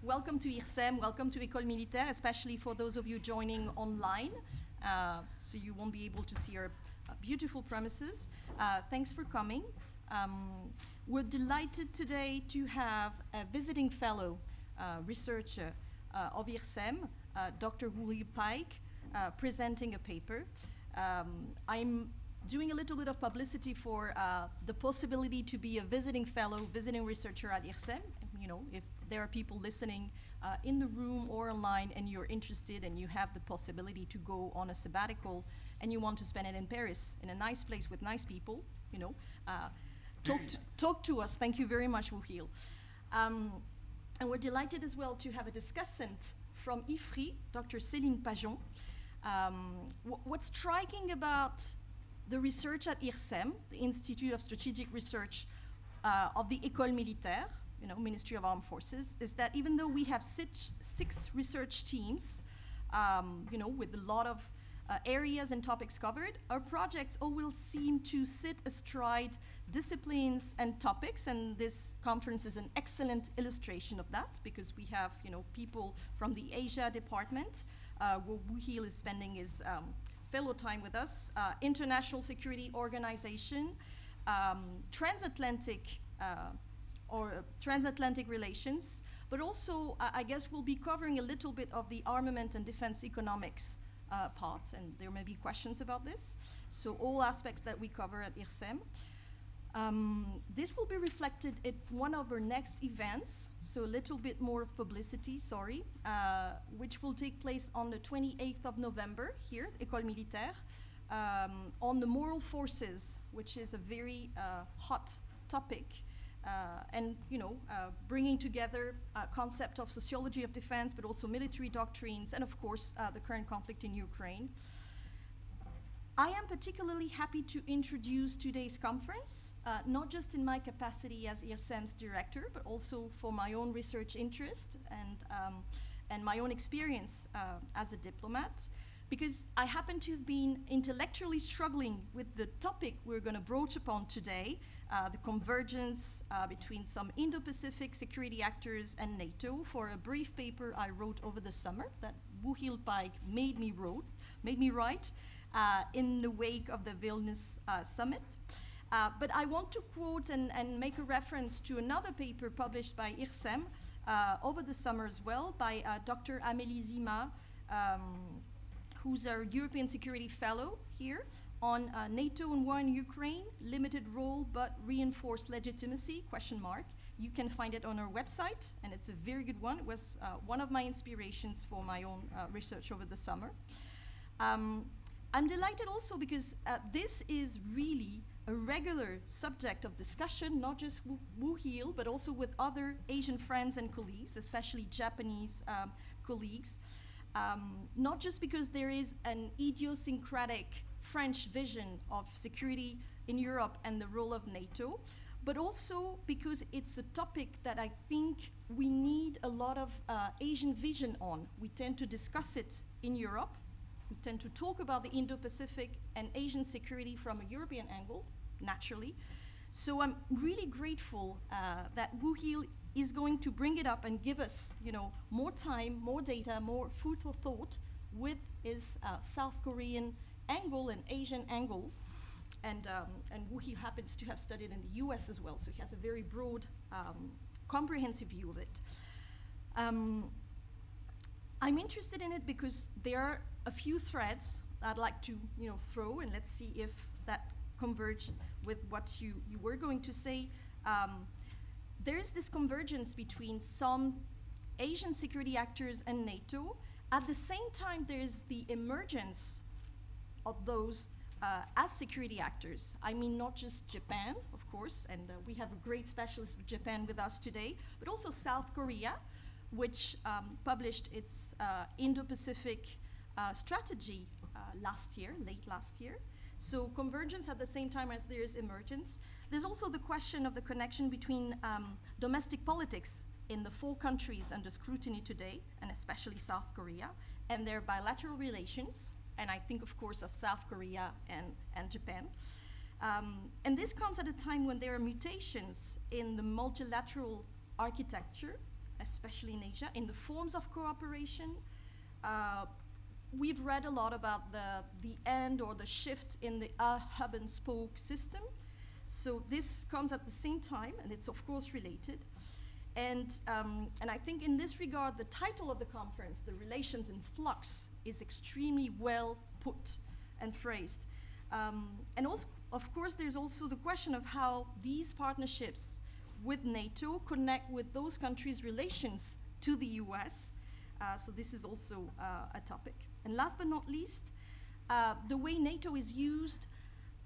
welcome to ISEM, welcome to École Militaire, especially for those of you joining online, so you won't be able to see our beautiful premises. Thanks for coming. We're delighted today to have a visiting fellow researcher of ISEM, Dr. William Pike, presenting a paper. I'm doing a little bit of publicity for the possibility to be a visiting fellow, visiting researcher at ISEM. You know, if there are people listening in the room or online and you're interested and you have the possibility to go on a sabbatical and you want to spend it in Paris, in a nice place with nice people, you know, talk to us. Thank you very much, Wuhil. And we're delighted as well to have a discussant from IFRI, Dr. Céline Pajon. What's striking about the research at IRSEM, the Institute of Strategic Research of the École Militaire, you know, Ministry of Armed Forces, is that even though we have six research teams, you know, with a lot of areas and topics covered, our projects all will seem to sit astride disciplines and topics, and this conference is an excellent illustration of that, because we have, you know, people from the Asia department, where Wuhil is spending his fellow time with us, International Security Organization, transatlantic relations, but also I guess we'll be covering a little bit of the armament and defense economics part, and there may be questions about this. So all aspects that we cover at IRSEM. This will be reflected at one of our next events, so a little bit more of publicity, sorry, which will take place on the 28th of November here at École Militaire, on the moral forces, which is a very hot topic, and, you know, bringing together a concept of sociology of defense, but also military doctrines, and of course, the current conflict in Ukraine. I am particularly happy to introduce today's conference, not just in my capacity as ISEM's director, but also for my own research interest and my own experience as a diplomat, because I happen to have been intellectually struggling with the topic we're going to broach upon today, the convergence between some Indo-Pacific security actors and NATO, for a brief paper I wrote over the summer that Wuhil Pike made me write in the wake of the Vilnius summit. But I want to quote and make a reference to another paper published by IRSEM over the summer as well by Dr. Amélie Zima, who's a European Security Fellow here, on NATO and war in Ukraine, limited role but reinforced legitimacy, question mark. You can find it on our website, and it's a very good one. It was one of my inspirations for my own research over the summer. I'm delighted also because this is really a regular subject of discussion, not just Wuhil, but also with other Asian friends and colleagues, especially Japanese colleagues. Not just because there is an idiosyncratic French vision of security in Europe and the role of NATO, but also because it's a topic that I think we need a lot of Asian vision on. We tend to discuss it in Europe. We tend to talk about the Indo-Pacific and Asian security from a European angle, naturally. So I'm really grateful that Wuhil is going to bring it up and give us, you know, more time, more data, more food for thought with his South Korean angle and Asian angle. And Wuhil happens to have studied in the US as well, so he has a very broad, comprehensive view of it. I'm interested in it because there are a few threads I'd like to, you know, throw, and let's see if that converges with what you were going to say. There's this convergence between some Asian security actors and NATO. At the same time, there's the emergence of those as security actors. I mean, not just Japan, of course, and we have a great specialist of Japan with us today, but also South Korea, which published its Indo-Pacific strategy late last year. So convergence at the same time as there is emergence. There's also the question of the connection between domestic politics in the four countries under scrutiny today, and especially South Korea, and their bilateral relations, and I think, of course, of South Korea and Japan. And this comes at a time when there are mutations in the multilateral architecture, especially in Asia, in the forms of cooperation. We've read a lot about the end or the shift in the hub and spoke system. So this comes at the same time, and it's of course related. And I think in this regard, the title of the conference, The Relations in Flux, is extremely well put and phrased. And also, of course, there's also the question of how these partnerships with NATO connect with those countries' relations to the US. So this is also a topic. And last but not least, the way NATO is used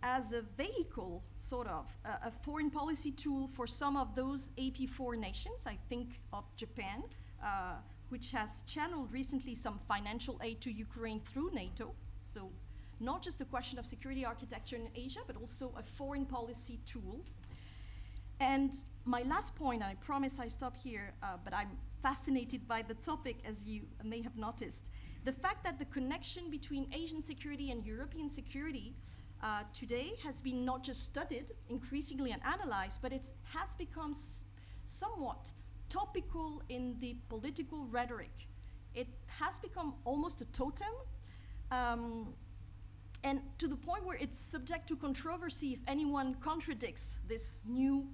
as a vehicle, sort of, a foreign policy tool for some of those AP4 nations. I think of Japan, which has channeled recently some financial aid to Ukraine through NATO. So not just a question of security architecture in Asia, but also a foreign policy tool. And my last point, I promise I stop here, but I'm fascinated by the topic, as you may have noticed. The fact that the connection between Asian security and European security today has been not just studied increasingly and analyzed, but it has become somewhat topical in the political rhetoric. It has become almost a totem, and to the point where it's subject to controversy if anyone contradicts this new,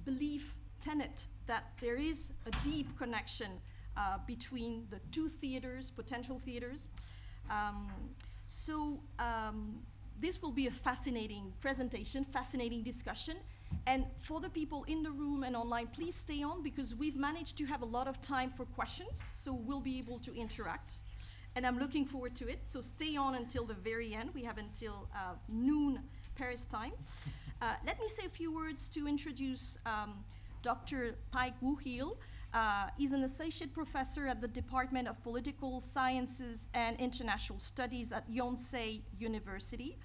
belief tenet that there is a deep connection between the two theaters, potential theaters. So this will be a fascinating presentation, fascinating discussion. And for the people in the room and online, please stay on, because we've managed to have a lot of time for questions, so we'll be able to interact. And I'm looking forward to it, so stay on until the very end. We have until noon Paris time. Let me say a few words to introduce Dr. Paik Woo-Heel. He's an associate professor at the Department of Political Sciences and International Studies at Yonsei University.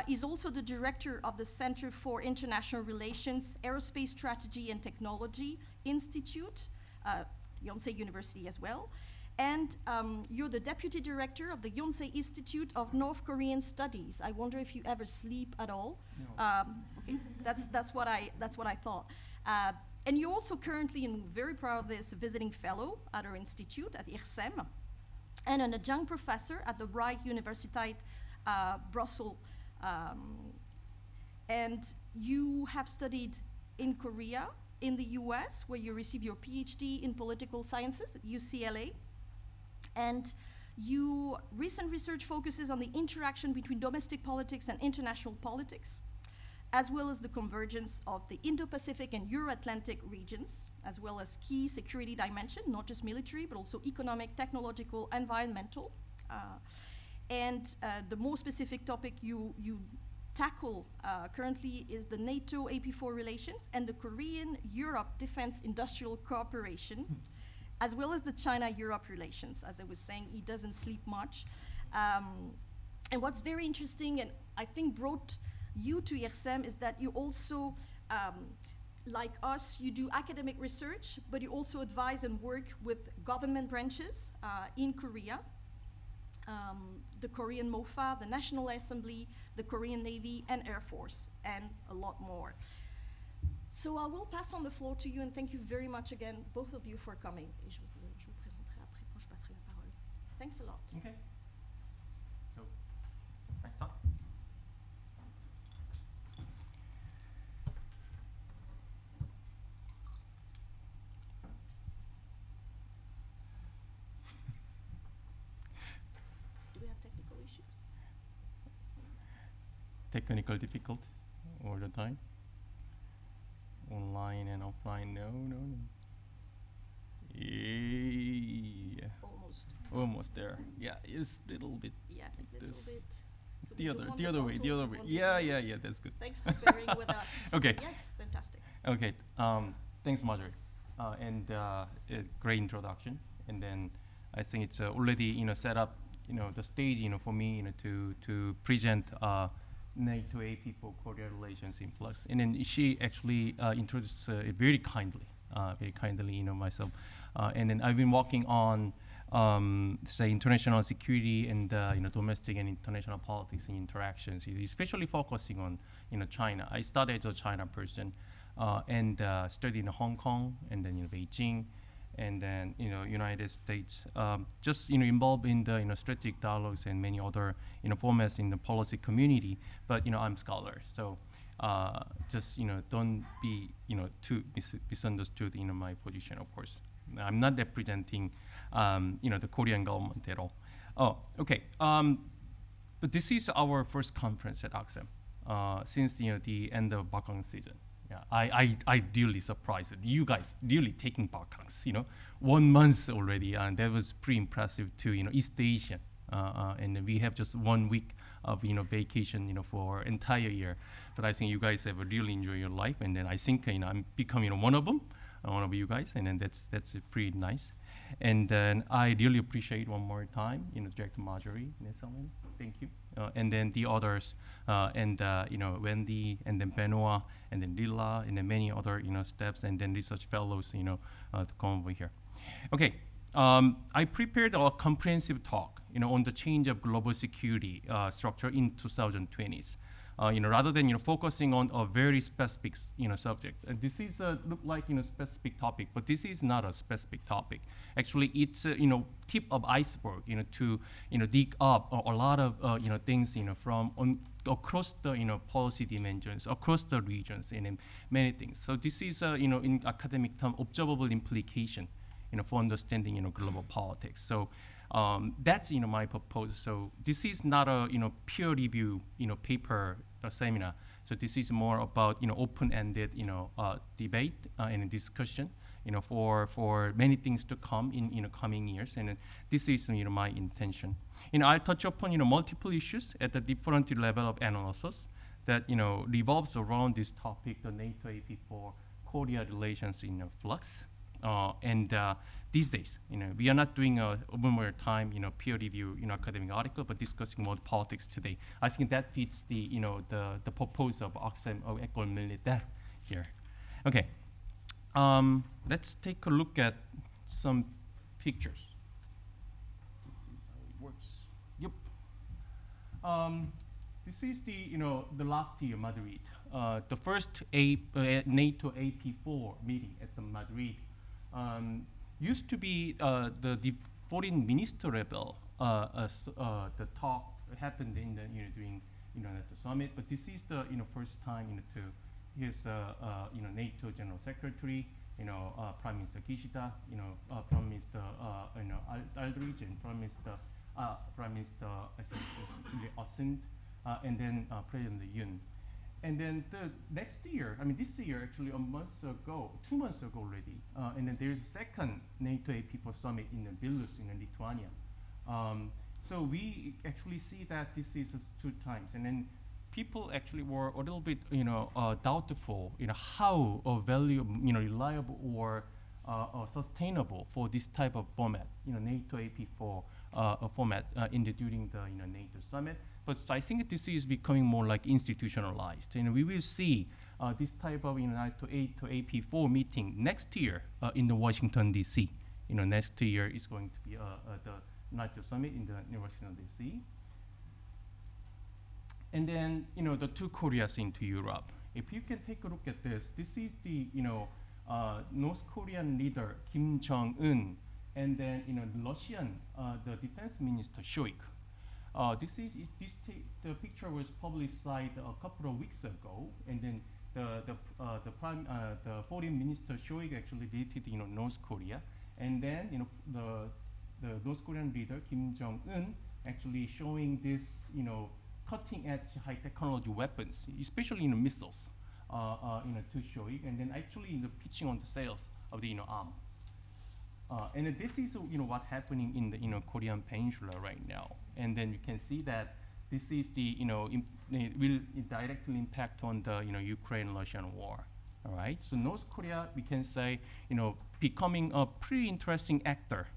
He's also the director of the Center for International Relations, Aerospace Strategy and Technology Institute, Yonsei University as well. And you're the deputy director of the Yonsei Institute of North Korean Studies. I wonder if you ever sleep at all. No. Okay. That's what I thought. And you're also currently, and very proud of this, a visiting fellow at our institute at ISEM, and an adjunct professor at the Rijksuniversiteit Brussels. And you have studied in Korea, in the US, where you received your PhD in political sciences at UCLA. And your recent research focuses on the interaction between domestic politics and international politics, as well as the convergence of the Indo-Pacific and Euro-Atlantic regions, as well as key security dimension, not just military, but also economic, technological, environmental. And the more specific topic you tackle currently is the NATO-AP4 relations and the Korean-Europe Defense Industrial Cooperation, as well as the China-Europe relations. As I was saying, he doesn't sleep much. And what's very interesting, and I think brought you to ISEM, is that you also, like us, you do academic research, but you also advise and work with government branches in Korea. The Korean MOFA, the National Assembly, the Korean Navy and Air Force, and a lot more. So I will pass on the floor to you, and thank you very much again, both of you, for coming. Et je vous présenterai après quand je passerai la parole. Thanks a lot. Okay. So, next up. Do we have technical issues? Technical difficulties all the time. Online and offline, no. Yeah. Almost there. Yeah, it's a little bit. Yeah, a little bit. So The other way. Yeah, that's good. Thanks for bearing with us. Okay. Yes, fantastic. Okay, thanks, Marjorie. And a great introduction. And then I think it's already, set up, the stage, for me, to present NATO-AP4-Korea Relations in Flux. And then she actually introduced it very kindly, myself. And then I've been working on, say, international security and, domestic and international politics and interactions, especially focusing on, China. I started as a China person, and studied in Hong Kong and then Beijing, and then United States. Just involved in the strategic dialogues and many other formats in the policy community. But I'm scholar, so just don't be too misunderstood in my position. Of course, I'm not representing the Korean government at all. Oh, okay. But this is our first conference at ISEM since the end of Bakang season. Yeah, I really surprised you guys really taking Bakangs, 1 month already, and that was pretty impressive to East Asia, and we have just 1 week of vacation for entire year. But I think you guys have really enjoyed your life, and then I think I'm becoming one of them, one of you guys, and then that's pretty nice. And then I really appreciate one more time, Director Marjorie Neselman, thank you, and then the others, and Wendy, and then Benoit, and then Lila, and then many other staffs, and then research fellows, to come over here. Okay, I prepared a comprehensive talk, on the change of global security structure in 2020s. Rather than focusing on a very specific subject. And this is look like specific topic, but this is not a specific topic. Actually, it's tip of iceberg to dig up a lot of things from across the policy dimensions, across the regions, and many things. So this is in academic term observable implication for understanding global politics. So that's my purpose. So this is not a peer review paper seminar. So this is more about open-ended debate and discussion for many things to come in coming years. And this is my intention. I'll touch upon multiple issues at the different level of analysis that revolves around this topic, the NATO-AP4-Korea relations in Flux. And these days, we are not doing a more time, peer review, academic article, but discussing world politics today. I think that fits the, the purpose of ISEM of Ecole Militaire here. Okay, let's take a look at some pictures. This is how it works. Yep. This is the last year Madrid, the first NATO AP4 meeting at the Madrid. Used to be the foreign minister level. The talk happened in the during NATO summit, but this is the first time to here's NATO General Secretary, Prime Minister Kishida, Prime Minister Aldrich, and Prime Minister Assent, and then President Yoon. And then the next year, this year actually 2 months ago already, and then there's a second NATO AP4 summit in Vilnius in Lithuania. So we actually see that this is 2 times, and then people actually were a little bit doubtful, how reliable or sustainable for this type of format, NATO AP4 format during the NATO summit. But I think this is becoming more like institutionalized. We will see this type of NATO AP4 meeting next year in the Washington, D.C. Next year is going to be the NATO summit in the Washington, D.C. And then, the 2 Koreas into Europe. If you can take a look at this, this is the, North Korean leader Kim Jong-un, and then, Russian, the defense minister Shoik. The picture was publicized a couple of weeks ago, and then the foreign minister Shoik actually visited North Korea, and then the North Korean leader Kim Jong-un actually showing this cutting-edge high technology weapons, especially missiles, to Shoik, and then actually pitching on the sales of the arm. And this is what's happening in the Korean Peninsula right now. And then you can see that this is the it will directly impact on the Ukraine-Russian war. All right. So North Korea, we can say becoming a pretty interesting actor,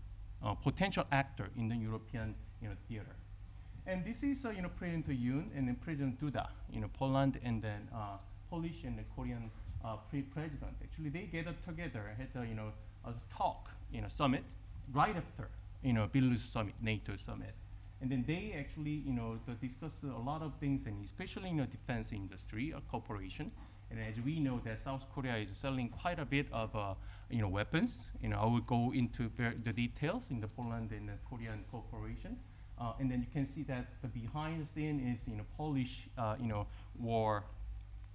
potential actor in the European theater. And this is President Yoon and then President Duda, Poland, and then Polish and the Korean president. Actually, they gathered together, had a talk, summit right after Vilnius summit, NATO summit, and then they actually discuss a lot of things, and especially defense industry cooperation, And as we know that South Korea is selling quite a bit of weapons. I will go into the details in the Poland and the Korean cooperation. And then you can see that the behind the scene is Polish war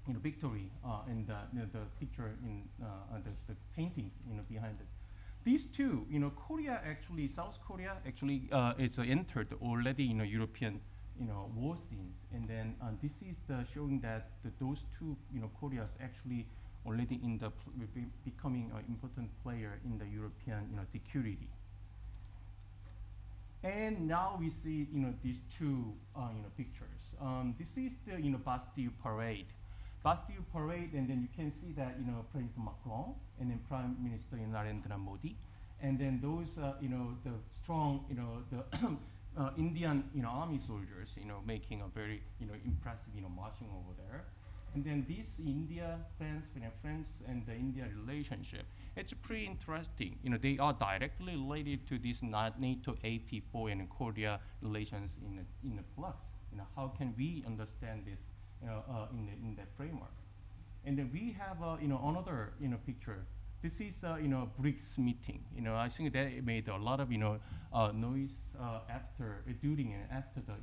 victory and the picture in the paintings behind it. These two, South Korea actually is entered already European war scenes, and then this is showing that those two Koreas actually already becoming an important player in the European security. And now we see these two pictures. This is the Bastille Parade. Bastille Parade, and then you can see that President Macron and then Prime Minister Narendra Modi, and then those the strong the Indian army soldiers making a very impressive marching over there. And then this India, France, and the India relationship, it's pretty interesting. They are directly related to this NATO AP4 and Korea relations in the Flux. How can we understand this in that framework? And then we have another picture. This is BRICS meeting. I think that it made a lot of noise during and after the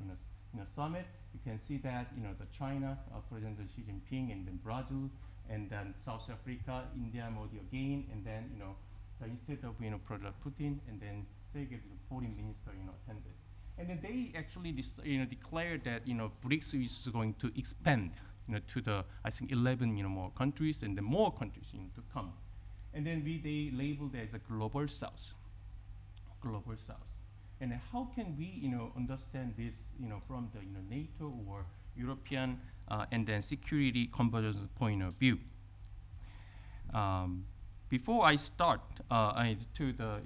summit. You can see that the China President Xi Jinping, and then Brazil, and then South Africa, India, Modi again, and then instead of President Putin, and then Sergei, the foreign minister attended. And then they actually declared that BRICS is going to expand to the I think 11 more countries, and then more countries to come. And then they labeled it as a global south. Global south. And how can we understand this from the NATO or European and then security convergence point of view? Before I start to the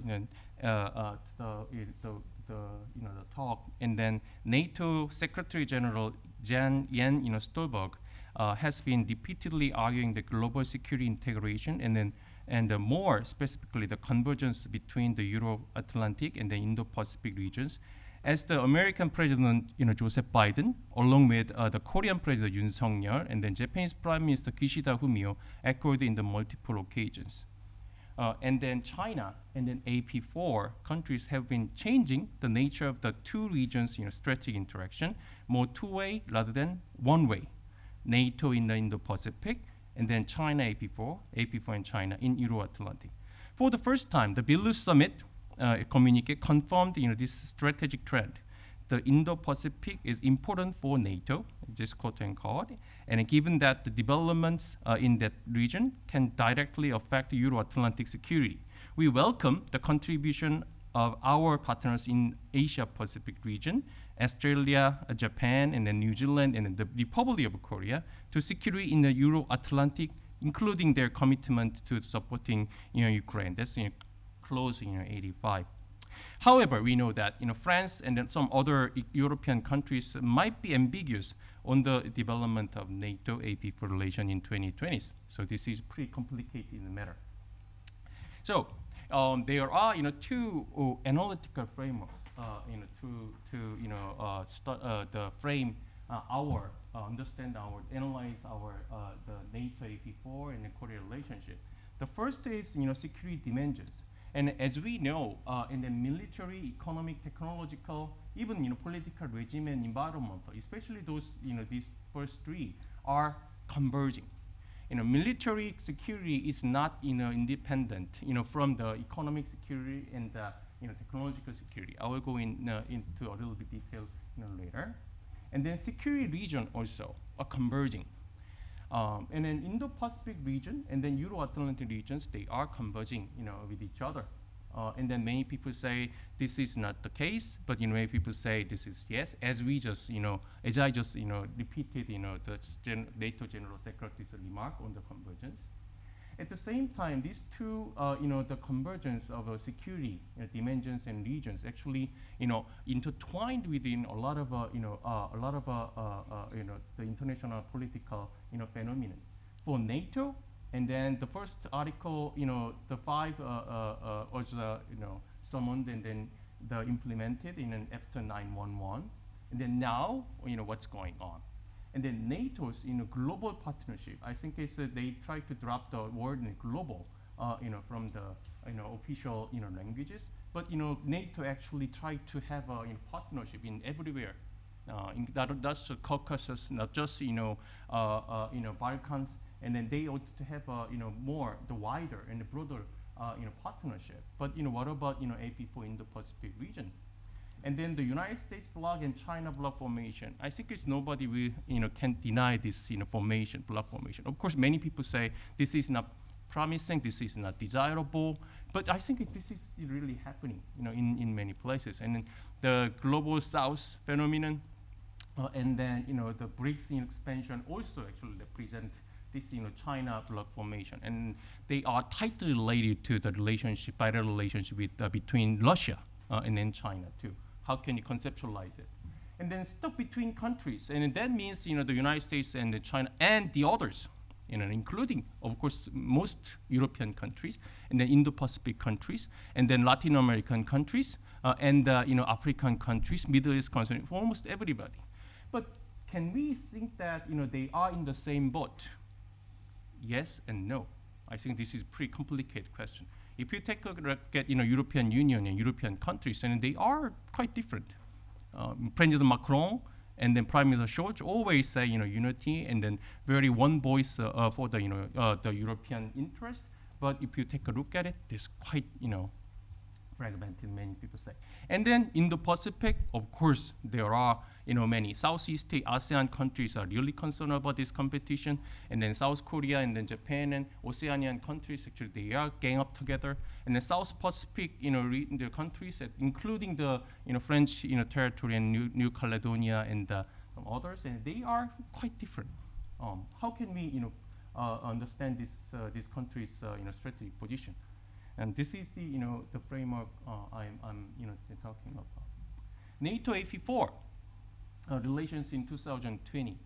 talk, and then NATO Secretary General Jens Stoltenberg has been repeatedly arguing the global security integration, and more specifically the convergence between the Euro-Atlantic and the Indo-Pacific regions, as the American President Joseph Biden, along with the Korean President Yoon Suk-yeol, and then Japanese Prime Minister Kishida Fumio, echoed in the multiple occasions. And then China and then AP4 countries have been changing the nature of the two regions' strategic interaction, more two-way rather than one-way. NATO in the Indo-Pacific, and then China AP4 and China in Euro-Atlantic. For the first time, the Vilnius Summit communique confirmed this strategic trend. The Indo-Pacific is important for NATO, just quote unquote, and given that the developments in that region can directly affect Euro-Atlantic security, we welcome the contribution of our partners in Asia-Pacific region, Australia, Japan, and then New Zealand, and then the Republic of Korea, to security in the Euro-Atlantic, including their commitment to supporting Ukraine. That's close 85. However, we know that France and then some other European countries might be ambiguous on the development of NATO AP4 relation in 2020s. So this is pretty complicated matter. So there are two analytical frameworks to frame analyze our the NATO AP4 and the Korea relationship. The first is security dimensions. And as we know, in the military, economic, technological, even political regime and environmental, especially those these first three are converging. Military security is not independent from the economic security and the technological security. I will go into a little bit detail later. And then security region also are converging. And then Indo-Pacific region and then Euro-Atlantic regions, they are converging with each other. And then many people say this is not the case, but many people say this is yes, as we just as I just repeated the NATO General Secretary's remark on the convergence. At the same time, these two the convergence of security dimensions and regions actually intertwined within a lot of the international political phenomenon. For NATO, and then the first article, the 5 was summoned and then implemented after 9/11, and then now what's going on. And then NATO's global partnership, I think it's they try to drop the word in global, from the official languages. But NATO actually try to have a partnership in everywhere. That's the Caucasus, not just Balkans, and then they ought to have more the wider and the broader partnership. But what about AP4 Indo-Pacific region? And then the United States bloc and China bloc formation. I think it's nobody will can deny this formation, bloc formation. Of course, many people say this is not promising, this is not desirable, but I think this is really happening in many places. And then the global South phenomenon, and then the BRICS expansion also actually represent this China bloc formation, and they are tightly related to the relationship, bilateral relationship with between Russia and then China too. How can you conceptualize it? And then stuck between countries, and that means the United States and China and the others, including of course most European countries, and then Indo-Pacific countries, and then Latin American countries, and African countries, Middle East countries, almost everybody. But can we think that they are in the same boat? Yes and no. I think this is a pretty complicated question. If you take a look at European Union and European countries, and they are quite different. President Macron and then Prime Minister Scholz always say unity and then very one voice for the the European interest. But if you take a look at it, it's quite fragmented, many people say. And then in the Pacific, of course, there are many Southeast ASEAN countries are really concerned about this competition, and then South Korea and then Japan and Oceanian countries actually they are gang up together, and the South Pacific the countries including the French territory and New Caledonia and some others, and they are quite different. How can we understand this country's strategic position? And this is the framework I'm talking about. NATO AP4 relations in 2020.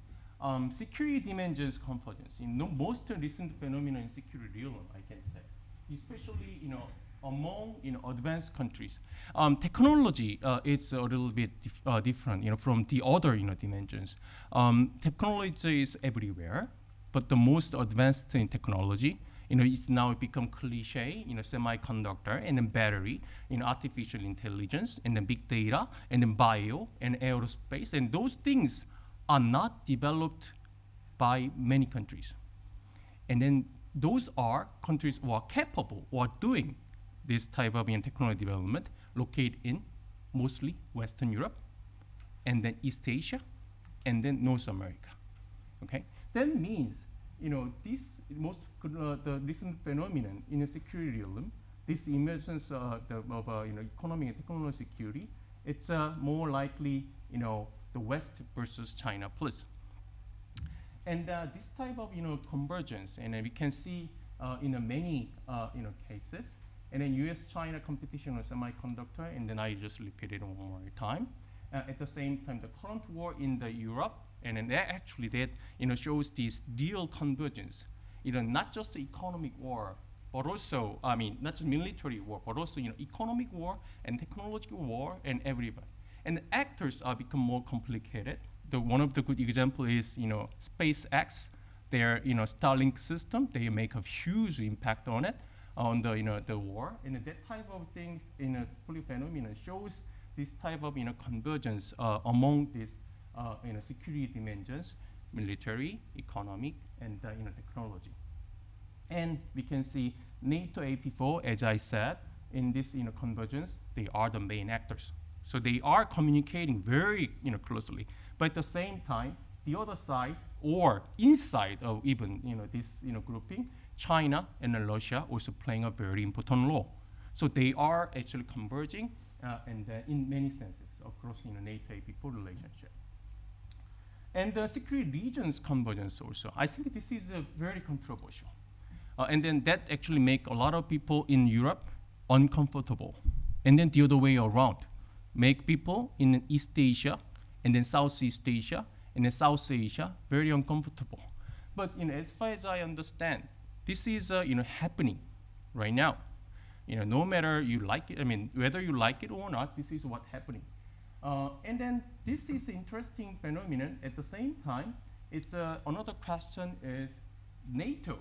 Security dimensions convergence. Most recent phenomenon in security realm, I can say, especially among advanced countries. Technology is a little bit different from the other dimensions. Technology is everywhere, but the most advanced in technology it's now become cliche, semiconductor and then battery, artificial intelligence and then big data and then bio and aerospace, and those things are not developed by many countries. And then those are countries who are capable or are doing this type of technology development located in mostly Western Europe and then East Asia and then North America. Okay, that means this most the recent phenomenon in a security realm, this emergence of economic and technology security, it's more likely the West versus China plus. And this type of convergence, and we can see in many cases, and then U.S.-China competition on semiconductor, and then I just repeat it one more time. At the same time, the current war in the Europe, and then that shows this real convergence. Not just the economic war, but also, not just military war, but also, economic war and technological war and everybody. And the actors are become more complicated. One of the good example is, SpaceX, their, Starlink system, they make a huge impact on it, on the war. And that type of things in a phenomenon shows this type of, convergence among these, security dimensions, military, economic, and technology. And we can see NATO AP4, as I said, in this convergence, they are the main actors. So they are communicating very closely. But at the same time, the other side or inside of even this grouping, China and Russia also playing a very important role. So they are actually converging and in many senses across NATO AP4 relationship. And the security regions convergence also. I think this is very controversial. And then that actually make a lot of people in Europe uncomfortable. And then the other way around, make people in East Asia and then Southeast Asia and then South Asia very uncomfortable. But as far as I understand, this is happening right now. No matter you like it, whether you like it or not, this is what's happening. And then this is interesting phenomenon. At the same time, It's another question is NATO,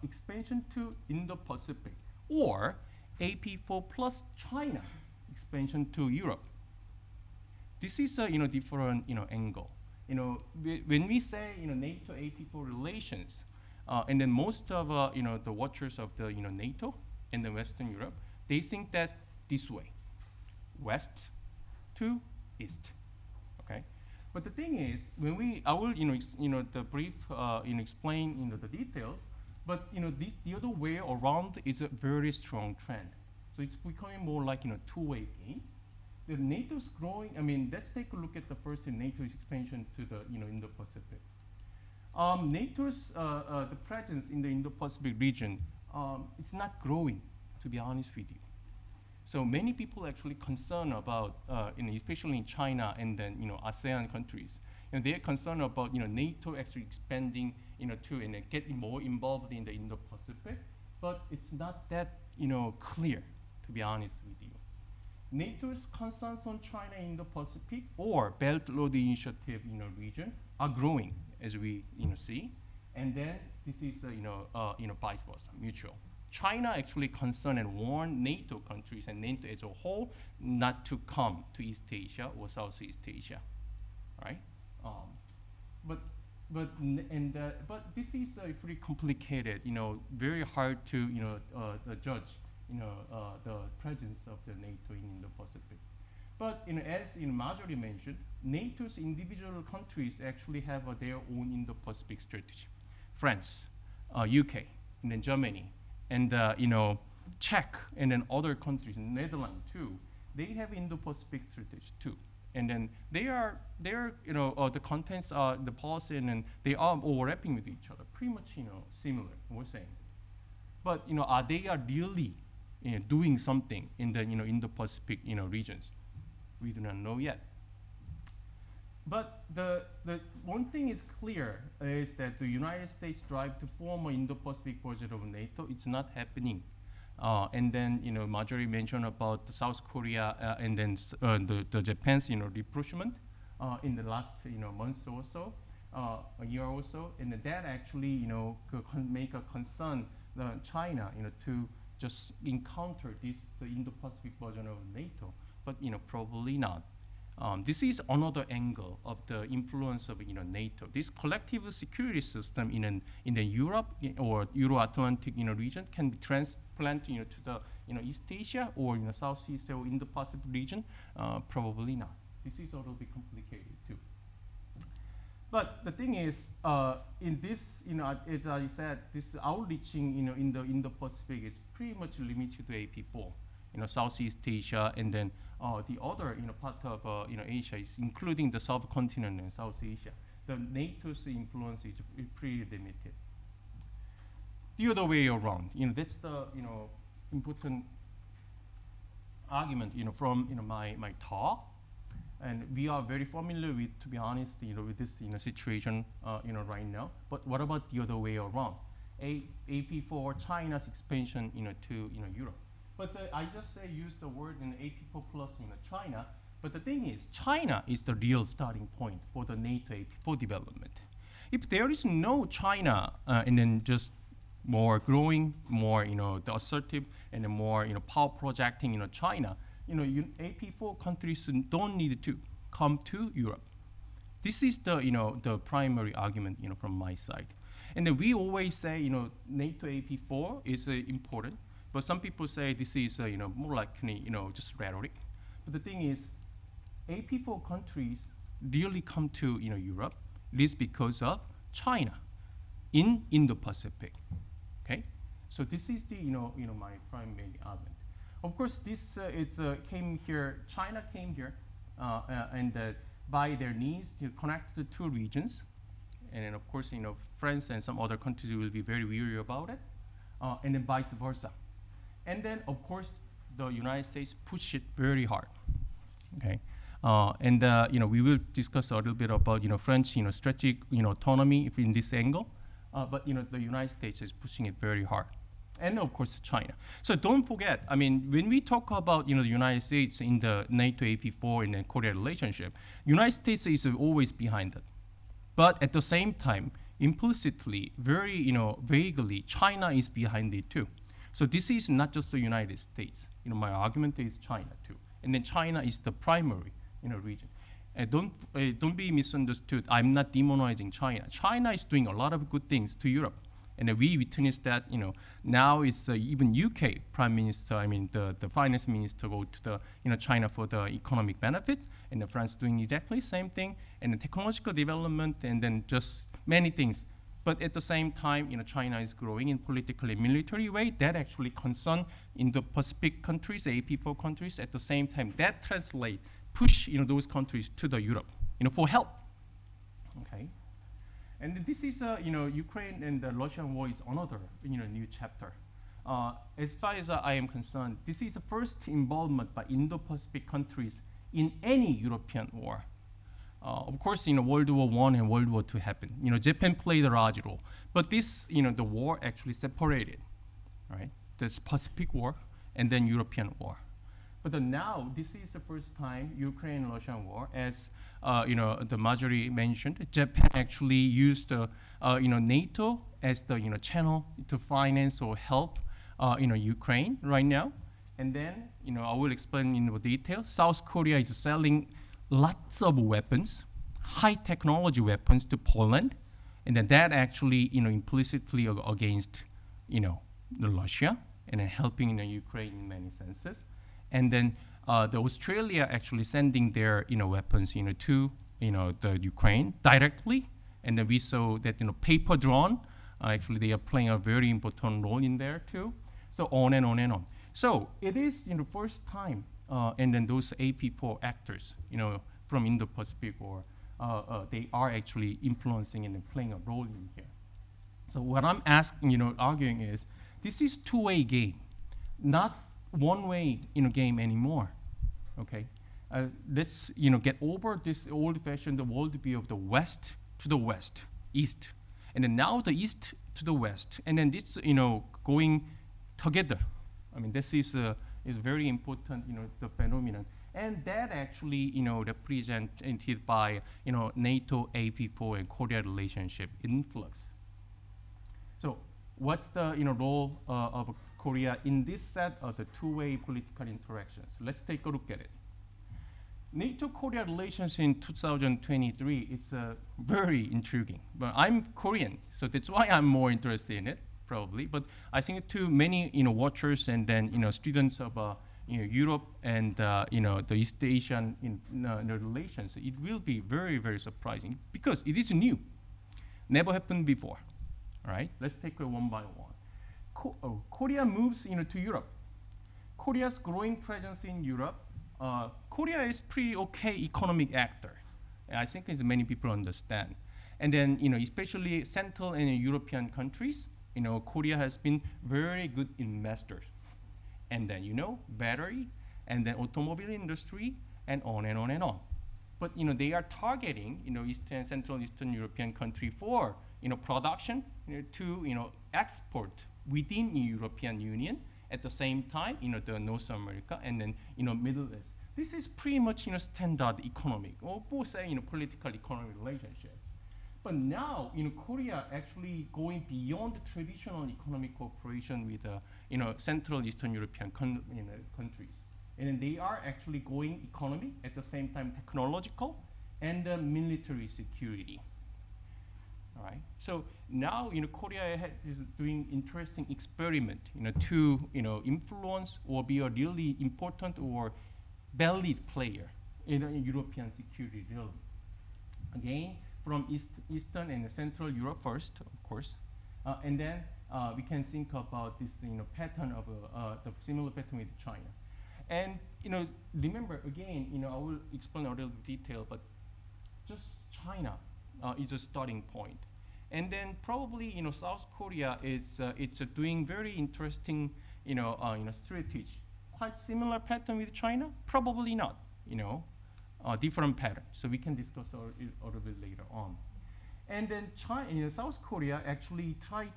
expansion to Indo-Pacific, or AP4 plus China expansion to Europe. This is a different angle. When we say NATO AP4 relations, and then most of the watchers of the NATO and the Western Europe, they think that this way, west to east. Okay, but the thing is, I will the brief explain the details, but the other way around is a very strong trend. So it's becoming more like two-way games. The NATO's growing. I mean, let's take a look at the first NATO's expansion to the Indo-Pacific. NATO's the presence in the Indo-Pacific region, it's not growing, to be honest with you. So many people actually concerned about, especially in China and then ASEAN countries, they're concerned about NATO actually expanding to and getting more involved in the Indo-Pacific, but it's not that clear, to be honest with you. NATO's concerns on China in the Pacific or Belt Road Initiative region are growing, as we see, and then this is vice versa, mutual. China actually concerned and warned NATO countries and NATO as a whole not to come to East Asia or Southeast Asia, right? But this is pretty complicated. Very hard to judge. The presence of the NATO in Indo-Pacific. But as Marjorie mentioned, NATO's individual countries actually have their own Indo-Pacific strategy. France, UK, and then Germany, and Czech, and then other countries, Netherlands too. They have Indo-Pacific strategy too. And then the contents are the policy, and then they are overlapping with each other, pretty much similar. We're saying, but are they really doing something in the Indo-Pacific regions? We do not know yet. But the one thing is clear is that the United States drive to form an Indo-Pacific version of NATO. It's not happening. And then Marjorie mentioned about the South Korea and then the Japan's rapprochement in the last months or so, a year or so, and that actually make a concern China to just encounter this Indo-Pacific version of NATO, but probably not. This is another angle of the influence of NATO. This collective security system in the Europe or Euro-Atlantic region can be transplanted to the East Asia or Southeast or Indo-Pacific region. Probably not. This is a little bit complicated too. But the thing is, in this, as I said, this outreaching, in the Indo-Pacific is pretty much limited to AP4, Southeast Asia, and then the other, part of, Asia is including the subcontinent and South Asia. The NATO's influence is pretty limited. The other way around, that's the, important argument, from, my talk. And we are very familiar with, to be honest, with this situation, right now. But what about the other way around? AP4 China's expansion, to Europe. But I just use the word AP4 plus China. But the thing is, China is the real starting point for the NATO AP4 development. If there is no China, and then just more growing, more the assertive, and then more power projecting China, AP4 countries don't need to come to Europe. This is the the primary argument from my side. And then we always say NATO AP4 is important, but some people say this is more like just rhetoric. But the thing is, AP4 countries really come to Europe, this because of China in Indo-Pacific. Okay, so this is the my primary argument. Of course, this came here. China came here, and by their needs to connect the two regions, and then of course, France and some other countries will be very weary about it, and then vice versa. And then of course, the United States pushed it very hard. Okay, and we will discuss a little bit about French strategic autonomy in this angle, but the United States is pushing it very hard. And of course, China. So don't forget, I mean, when we talk about the United States in the NATO AP4 and then Korea relationship, United States is always behind it. But at the same time, implicitly, very vaguely, China is behind it too. So this is not just the United States. My argument is China too, and then China is the primary region. Don't be misunderstood. I'm not demonizing China. China is doing a lot of good things to Europe, and we witnessed that. Now it's even UK Prime Minister. I mean, the Finance Minister go to the China for the economic benefits, and the France doing exactly the same thing, and the technological development, and then just many things. But at the same time, China is growing in political and military way. That actually concern Indo-Pacific countries, AP4 countries. At the same time, that push those countries to the Europe, for help. Okay, and this is Ukraine and the Russian war is another new chapter. As far as I am concerned, this is the first involvement by Indo-Pacific countries in any European war. Of course, World War I and World War II happened. Japan played a large role, but this, the war actually separated, right? The Pacific War and then European war. But now, this is the first time Ukraine-Russian war, as the Marjorie mentioned, Japan actually used NATO as the channel to finance or help Ukraine right now. And then I will explain in more detail. South Korea is selling lots of weapons, high technology weapons to Poland, and then that actually implicitly against the Russia and then helping Ukraine in many senses. And then the Australia actually sending their weapons to the Ukraine directly, and then we saw that paper drone actually they are playing a very important role in there too. So on and on and on. So it is first time, and then those AP4 actors from Indo-Pacific War they are actually influencing and playing a role in here. So what I'm arguing is this is two-way game, not one-way game anymore. Okay, let's get over this old-fashioned worldview of the West to the West, East, and then now the East to the West, and then this going together. I mean, this is very important the phenomenon, and that actually represented by NATO-AP4 and Korea relationship in Flux. So what's the role of Korea in this set of the two-way political interactions? Let's take a look at it. NATO-Korea relations in 2023 is very intriguing. But I'm Korean, so that's why I'm more interested in it, probably. But I think to many watchers and then students of Europe and the East Asian relations, it will be very, very surprising because it is new, never happened before. All right, let's take it one by one. Korea moves to Europe. Korea's growing presence in Europe. Korea is pretty okay economic actor. I think as many people understand. And then especially Central and European countries, Korea has been very good investors. And then battery, and then automobile industry, and on and on and on. But they are targeting Eastern, Central, Eastern European country for production to export within the European Union. At the same time, the North America and then Middle East. This is pretty much standard economic or both say political economic relationship. But now Korea actually going beyond the traditional economic cooperation with Central Eastern European countries, and they are actually going economic at the same time technological and military security. All right. So now Korea is doing interesting experiment to influence or be a really important or valid player in European security realm. Again, from Eastern and Central Europe first, of course, and then we can think about this pattern of the similar pattern with China. And remember again, I will explain a little detail, but just China is a starting point. And then probably South Korea is it's doing very interesting strategy. Quite similar pattern with China? Probably not. Different pattern. So we can discuss a little bit later on. And then China, South Korea actually tried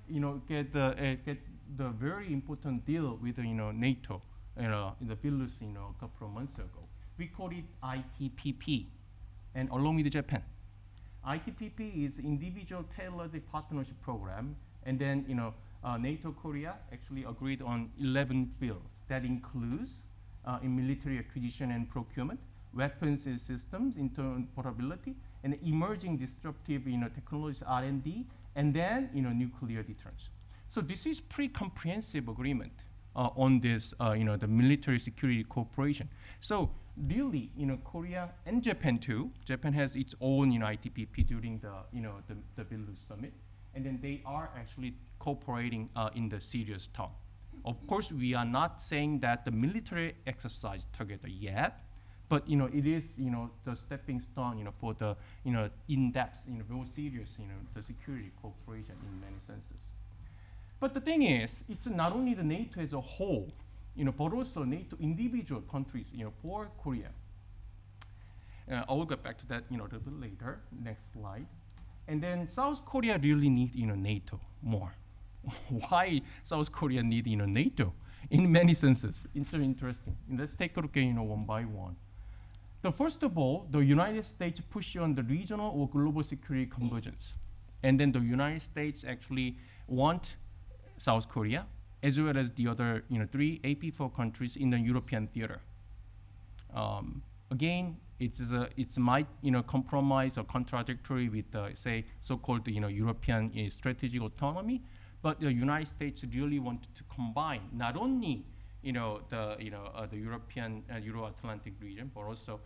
get the very important deal with NATO in the Vilnius a couple of months ago. We call it ITPP, and along with Japan. ITPP is individual tailored partnership program, and then NATO-Korea actually agreed on 11 fields. That includes in military acquisition and procurement, weapons and systems, interoperability, and emerging disruptive technologies R&D, and then nuclear deterrence. So this is pretty comprehensive agreement on this the military security cooperation. So really Korea and Japan too. Japan has its own ITPP during the Vilnius summit, and then they are actually cooperating in the serious tone. Of course, we are not saying that the military exercise together yet, but it is the stepping stone for the in-depth more serious the security cooperation in many senses. But the thing is, it's not only the NATO as a whole, but also NATO individual countries for Korea. I will get back to that a little bit later. Next slide. And then South Korea really need NATO more. Why South Korea need NATO? In many senses, it's interesting. Let's take a look at one by one. So first of all, the United States push on the regional or global security convergence, and then the United States actually want South Korea as well as the other 3 AP4 countries in the European theater. Again, it's might compromise or contradictory with say so-called European strategic autonomy, but the United States really wanted to combine not only the European Euro-Atlantic region, but also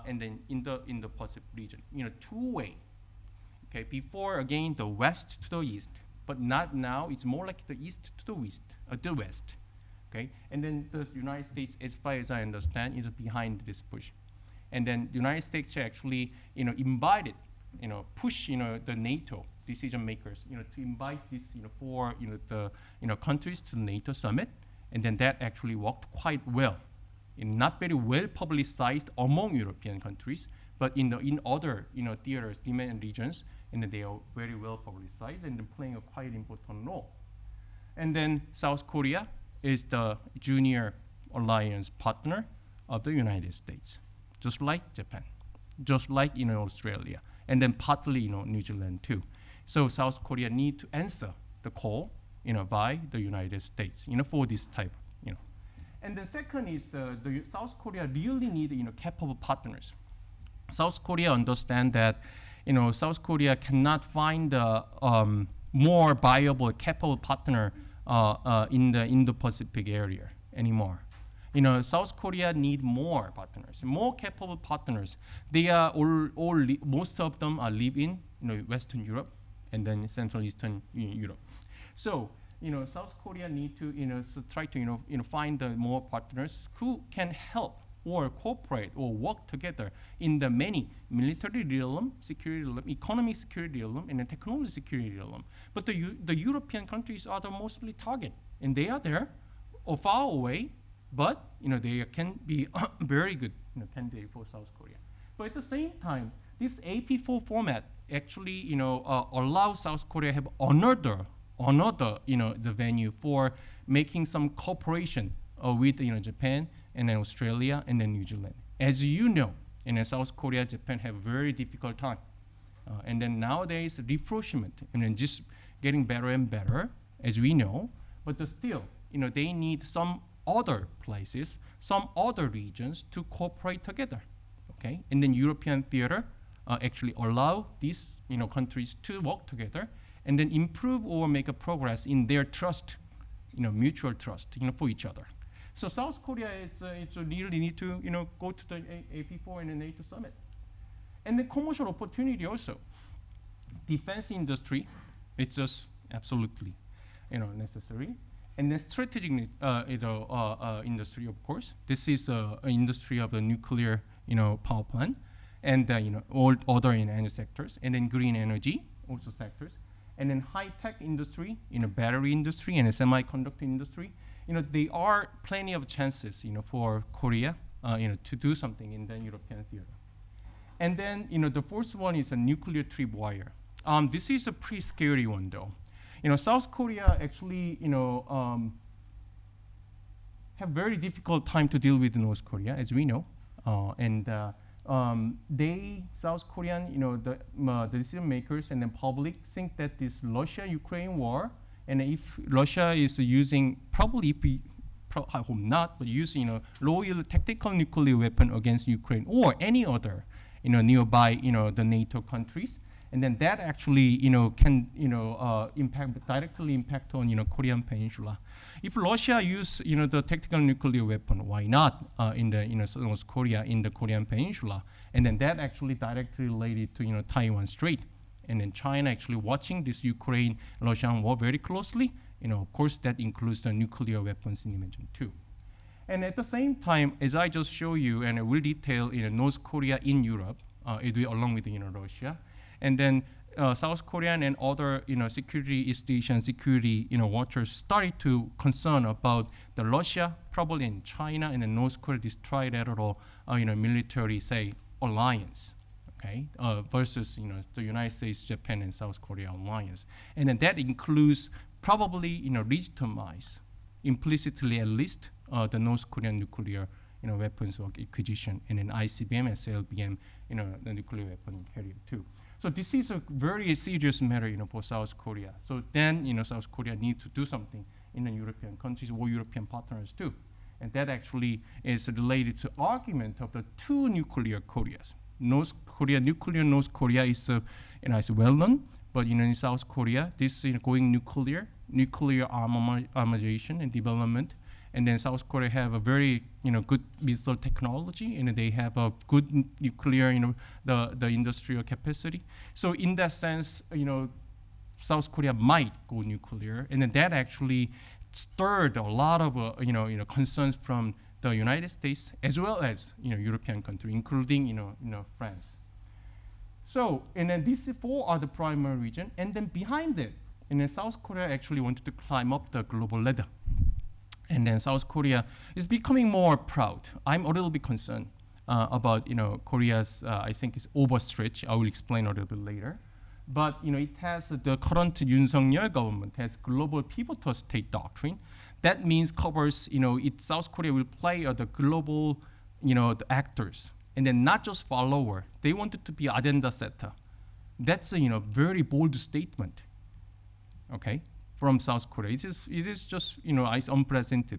and then in the Pacific region, two-way. Okay, before again the west to the east, but not now. It's more like the east to the west. Okay, and then the United States, as far as I understand, is behind this push, and then the United States actually invited, push the NATO decision makers, to invite these 4 the countries to the NATO summit, and then that actually worked quite well. Not very well publicized among European countries, but in other theaters, demand and regions, and then they are very well publicized and playing a quite important role. And then South Korea is the junior alliance partner of the United States, just like Japan, just like Australia, and then partly New Zealand too. So South Korea need to answer the call by the United States for this type. And the second is the South Korea really need capable partners. South Korea understand that South Korea cannot find a more viable, capable partner in the Indo-Pacific area anymore. South Korea need more partners, more capable partners. They are most of them are live in Western Europe and then Central Eastern Europe. So South Korea need to try to find more partners who can help or cooperate or work together in the many military realm, security realm, economic security realm, and the technology security realm. But the European countries are the mostly target, and they are there, or far away, but they can be very good candidate for South Korea. But at the same time, this AP4 format actually allows South Korea have another the venue for making some cooperation with Japan and then Australia and then New Zealand. As you know, in South Korea, Japan have a very difficult time, and then nowadays rapprochement and then just getting better and better, as we know. But still, they need some other places, some other regions to cooperate together. Okay, and then European theater actually allow these countries to work together and then improve or make a progress in their trust, mutual trust, for each other. So South Korea it's really need to go to the AP4 and the NATO summit, and the commercial opportunity also. Defense industry, it's just absolutely, necessary, and the strategic industry, of course. This is an industry of the nuclear, power plant, and all other energy sectors, and then green energy also sectors. And then high-tech industry, battery industry and a semiconductor industry, there are plenty of chances, for Korea, to do something in the European theater. And then, the fourth one is a nuclear tripwire. This is a pretty scary one, though. South Korea actually, have very difficult time to deal with North Korea, as we know, and South Korean, the decision makers and the public think that this Russia-Ukraine war, and if Russia is using, probably if we, I hope not, but using, low-yield tactical nuclear weapon against Ukraine or any other, nearby, the NATO countries, and then that actually, can, directly impact on, Korean Peninsula. If Russia use, the tactical nuclear weapon, why not in the, North Korea, in the Korean Peninsula? And then that actually directly related to, Taiwan Strait. And then China actually watching this Ukraine-Russian war very closely. Of course, that includes the nuclear weapons in dimension too. And at the same time, as I just show you, and I will detail, North Korea in Europe, along with, Russia, and then South Korean and other, security, East Asian security, watchers started to concern about the Russia, probably in China, and then North Korea, this trilateral, military, say, alliance, okay, versus, the United States, Japan, and South Korea alliance. And then that includes probably, legitimize, implicitly at least, the North Korean nuclear, weapons of acquisition, and then ICBM and SLBM, the nuclear weapon carrier too. So this is a very serious matter, for South Korea. So then, South Korea need to do something in the European countries or European partners too. And that actually is related to argument of the two nuclear Koreas. North Korea, nuclear North Korea is, is well known, but in South Korea, this going nuclear armamentation and development. And then South Korea have a very good missile technology, and they have a good nuclear the industrial capacity. So in that sense, South Korea might go nuclear, and then that actually stirred a lot of concerns from the United States as well as European countries, including France. So and then these four are the primary region, and then behind it, and then South Korea actually wanted to climb up the global ladder. And then South Korea is becoming more proud. I'm a little bit concerned about Korea's, I think it's overstretch. I will explain a little bit later. But it has the current Yoon Suk-yeol government has global pivotal state doctrine. That means covers, South Korea will play the global, the actors, and then not just follower. They wanted to be agenda setter. That's a very bold statement. Okay. From South Korea. It is just, it's unprecedented.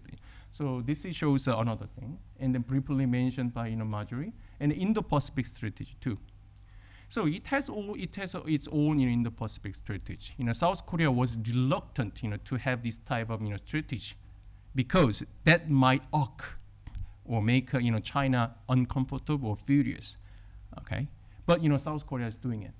So this shows another thing, and then briefly mentioned by Marjorie, and Indo-Pacific strategy too. So it has its own Indo-Pacific strategy. South Korea was reluctant, to have this type of strategy, because that might irk or make China uncomfortable or furious. Okay, but South Korea is doing it.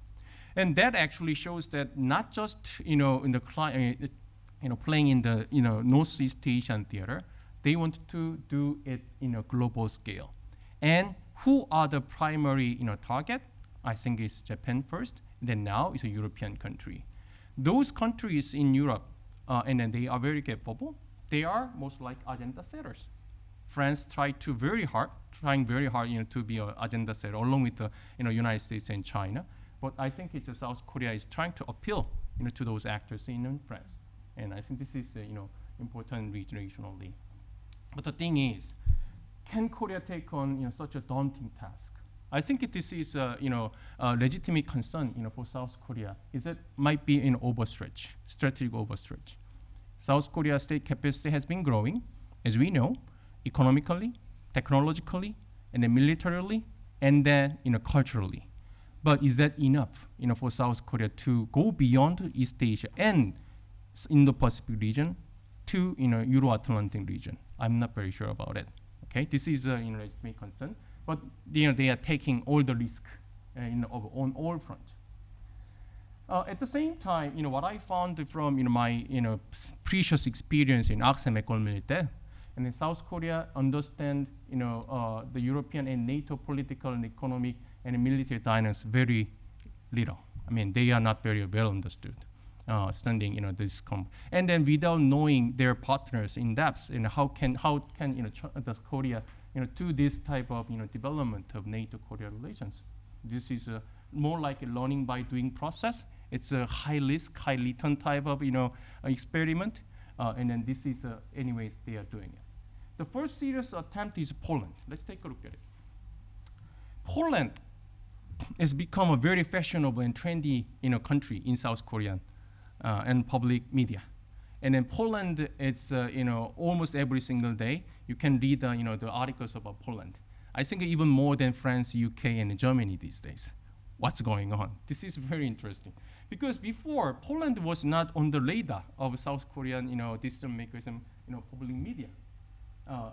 And that actually shows that not just in the playing in the Northeast Asian theater, they want to do it in a global scale. And who are the primary target? I think it's Japan first. Then now it's a European country. Those countries in Europe, and then they are very capable. They are most like agenda setters. France trying very hard, to be an agenda setter along with the United States and China. But I think it's South Korea is trying to appeal, to those actors in France, and I think this is important regionally. But the thing is, can Korea take on such a daunting task? I think this is a legitimate concern for South Korea. Is it might be an overstretch, strategic overstretch. South Korea's state capacity has been growing, as we know, economically, technologically, and then militarily, and then culturally. But is that enough, for South Korea to go beyond East Asia and Indo-Pacific region to, Euro-Atlantic region? I'm not very sure about it. Okay, this is a legitimate concern, but they are taking all the risk, on all fronts. At the same time, what I found from my precious experience in ISEM École Militaire, and in South Korea understand the European and NATO political and economic and military dynamics very little. I mean, they are not very well understood, standing this and then without knowing their partners in depth, how can does Korea do this type of development of NATO-Korea relations? This is more like a learning by doing process. It's a high risk, high return type of experiment, and then this is anyways they are doing it. The first serious attempt is Poland. Let's take a look at it. Poland has become a very fashionable and trendy, country in South Korean and public media. And then Poland, it's almost every single day you can read the articles about Poland. I think even more than France, UK, and Germany these days. What's going on? This is very interesting because before Poland was not on the radar of South Korean, decision makers and public media.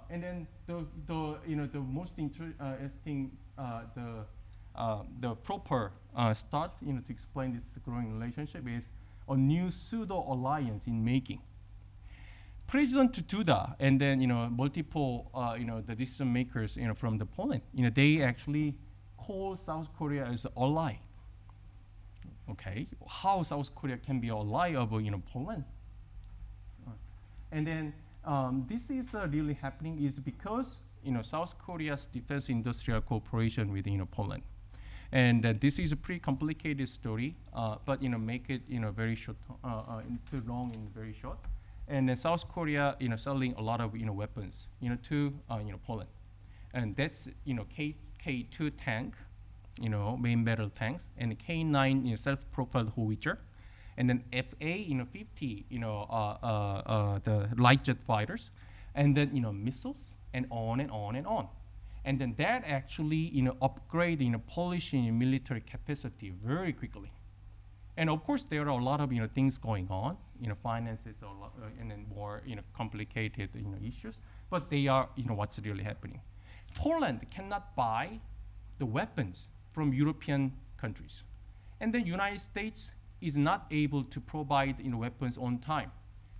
And then the most interesting the proper start to explain this growing relationship is a new pseudo alliance in making. President Duda and then multiple the decision makers from the Poland they actually call South Korea as an ally. Okay, how South Korea can be an ally of Poland? And then this is really happening is because South Korea's defense industrial cooperation with Poland, and this is a pretty complicated story, but make it very short, too long and very short. And South Korea selling a lot of weapons to Poland, and that's K2 tank, main battle tanks, and K9 self-propelled howitzer, and then FA 50 the light jet fighters, and then missiles, and on and on and on. And then that actually upgrade Polish military capacity very quickly. And of course there are a lot of things going on, finances a lot, and then more complicated issues, but they are what's really happening. Poland cannot buy the weapons from European countries, and the United States is not able to provide weapons on time.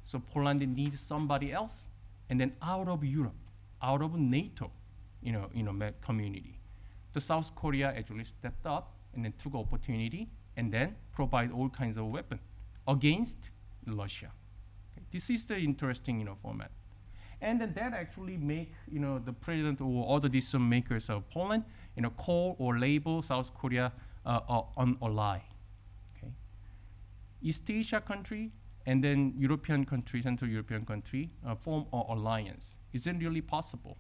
So Poland needs somebody else, and then out of Europe, out of NATO, community, the South Korea actually stepped up and then took opportunity and then provide all kinds of weapons against Russia. Okay. This is the interesting format. And then that actually make the president or other decision makers of Poland call or label South Korea an ally. Okay. East Asia country and then European country, Central European country form an alliance. Is it really possible?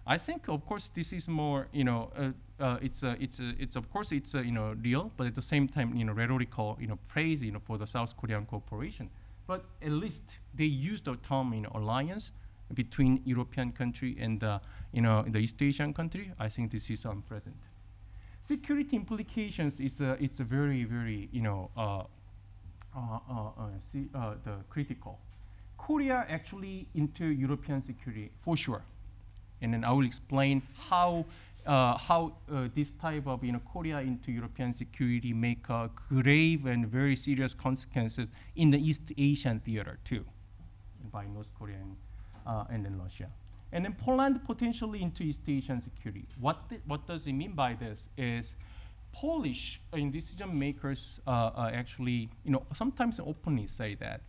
I think of course this is more it's of course it's real, but at the same time rhetorical praise for the South Korean cooperation. But at least they use the term alliance between European country and the East Asian country. I think this is unprecedented. Security implications is it's a very the critical. Korea actually into European security for sure, and then I will explain how this type of Korea into European security make grave and very serious consequences in the East Asian theater too, by North Korea and then Russia. And then Poland potentially into East Asian security. What does it mean by this is Polish decision makers actually sometimes openly say that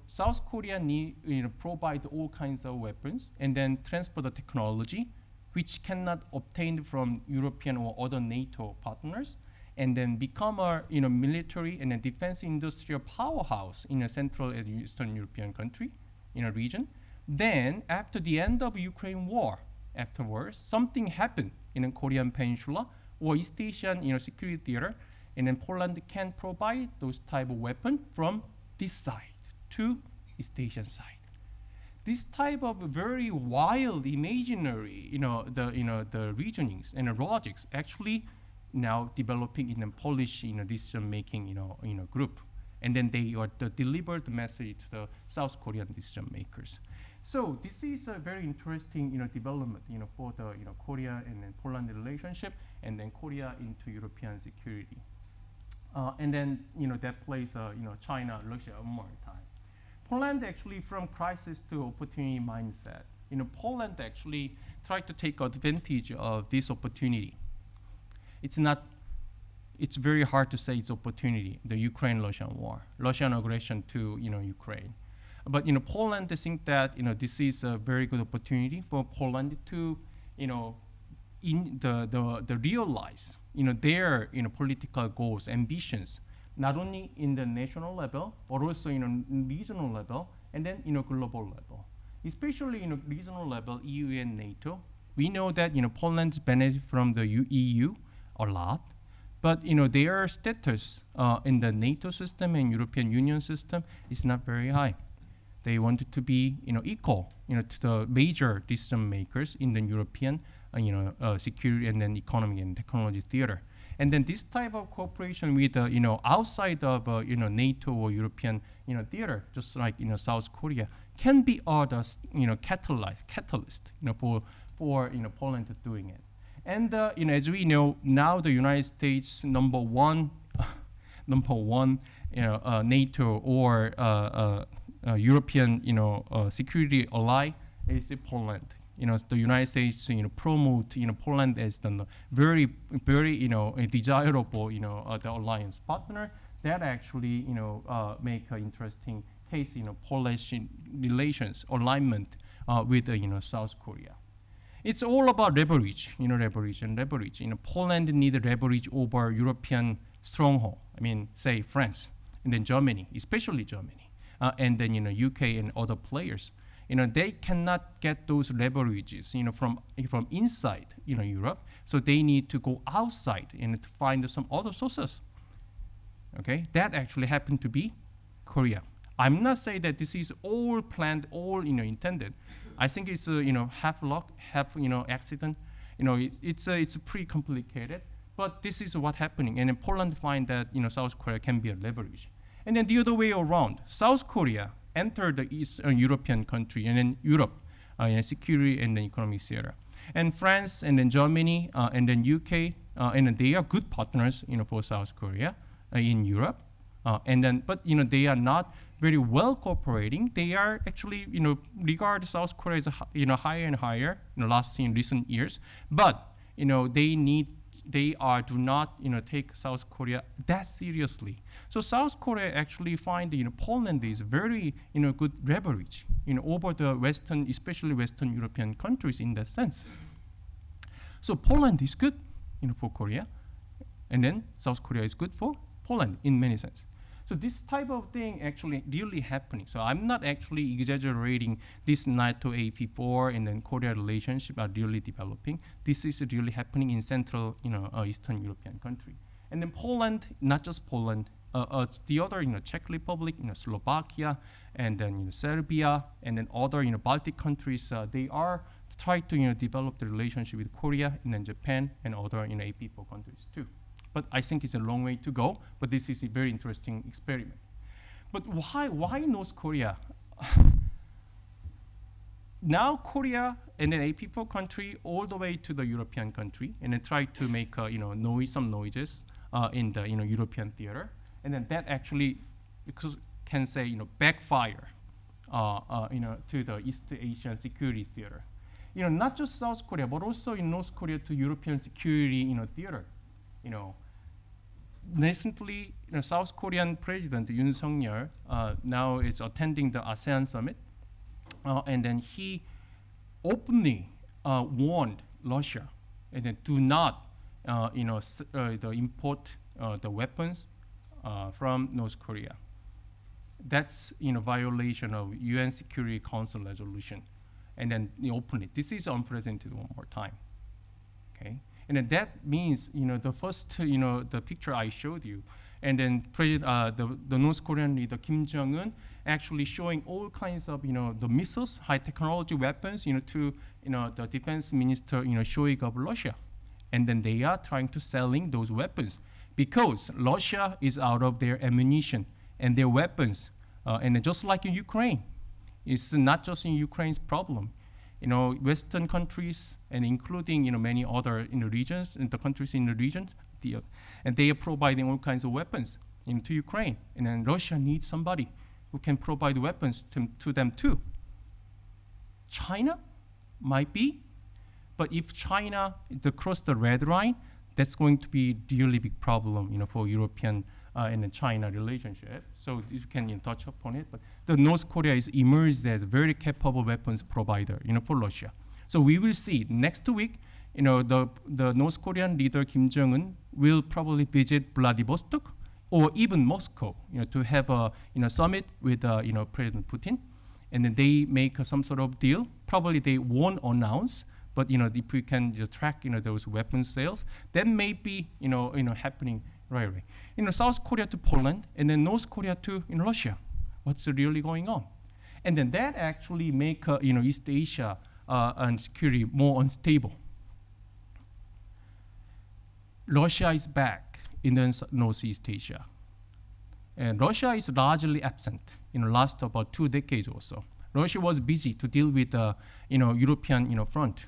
South Korea need provide all kinds of weapons and then transfer the technology which cannot obtain from European or other NATO partners, and then become a military and a defense industrial powerhouse in a Central and Eastern European country region. Then after the end of Ukraine war, afterwards something happened in the Korean Peninsula or East Asian security theater, and then Poland can provide those type of weapon from this side to East Asian side. This type of very wild, imaginary, the reasonings and the logics actually now developing in a Polish, decision-making, group, and then they are deliver the message to the South Korean decision makers. So this is a very interesting, development, for the, Korea and then Poland relationship, and then Korea into European security, and then, that plays, China, Russia one more time. Poland actually from crisis to opportunity mindset. Poland actually tried to take advantage of this opportunity. It's very hard to say it's opportunity, the Ukraine-Russian war, Russian aggression to, Ukraine. But, Poland think that, this is a very good opportunity for Poland to, realize, their, political goals, ambitions, not only in the national level, but also regional level, and then global level. Especially regional level, EU and NATO, We know that Poland benefits from the EU a lot, but their status in the NATO system and European Union system is not very high. They wanted to be equal to the major decision makers in the European security and then economy and technology theater. And then this type of cooperation with outside of NATO or European theater, just like South Korea, can be the catalyst for Poland doing it. And as we know now, the United States number one NATO or European security ally is Poland. The United States promote Poland as the very desirable the alliance partner. That actually make an interesting case Polish relations alignment with South Korea. It's all about leverage, leverage. Poland needs leverage over European stronghold. I mean, say France, and then Germany, especially Germany, and then UK and other players. They cannot get those leverages, from inside, Europe. So they need to go outside and to find some other sources. Okay, that actually happened to be Korea. I'm not saying that this is all planned, all intended. I think it's half luck, half accident. It's pretty complicated, but this is what's happening. And then Poland find that South Korea can be a leverage. And then the other way around, South Korea entered the Eastern European country and then Europe in security and then economic theater. And France and then Germany and then UK and then they are good partners for South Korea in Europe. But they are not very well cooperating. They are actually regard South Korea as higher and higher in recent years. But they do not take South Korea that seriously. So South Korea actually find Poland is very good leverage over the Western, especially Western European countries in that sense. So Poland is good for Korea, and then South Korea is good for Poland in many sense. So this type of thing actually really happening. So I'm not actually exaggerating this NATO-AP4 and then Korea relationship are really developing. This is really happening in Central, Eastern European country. And then Poland, not just Poland, the other, Czech Republic, Slovakia, and then Serbia, and then other, Baltic countries, they are trying to develop the relationship with Korea and then Japan and other AP4 countries too. But I think it's a long way to go, but this is a very interesting experiment. But why North Korea? Now Korea and then AP4 country all the way to the European country, and then try to make some noises in the European theater, and then that actually can say backfire to the East Asian security theater. Not just South Korea, but also in North Korea to European security theater. Recently, South Korean President Yoon Suk-yeol now is attending the ASEAN summit, and then he openly warned Russia, and then do not, import the weapons from North Korea. That's violation of UN Security Council resolution, and then openly. This is unprecedented one more time. Okay. And then that means, the first, the picture I showed you, and then the North Korean leader Kim Jong-un actually showing all kinds of, the missiles, high technology weapons, to, the defense minister, Shoigu of Russia, and then they are trying to selling those weapons because Russia is out of their ammunition and their weapons, and just like in Ukraine, it's not just in Ukraine's problem. Western countries and including many other regions and the countries in the region, and they are providing all kinds of weapons to Ukraine, and then Russia needs somebody who can provide weapons to them too. China might be, but if China cross the red line, that's going to be a really big problem, for European and the China relationship. So you can touch upon it, but the North Korea is emerged as a very capable weapons provider, for Russia. So we will see next week, the North Korean leader Kim Jong-un will probably visit Vladivostok or even Moscow, to have a summit with President Putin, and then they make some sort of deal. Probably they won't announce, But if we can track those weapons sales, that may be happening right away. South Korea to Poland, and then North Korea to Russia. What's really going on? And then that actually make East Asia and security more unstable. Russia is back in the Northeast Asia. And Russia is largely absent in the last about 2 decades or so. Russia was busy to deal with the European front,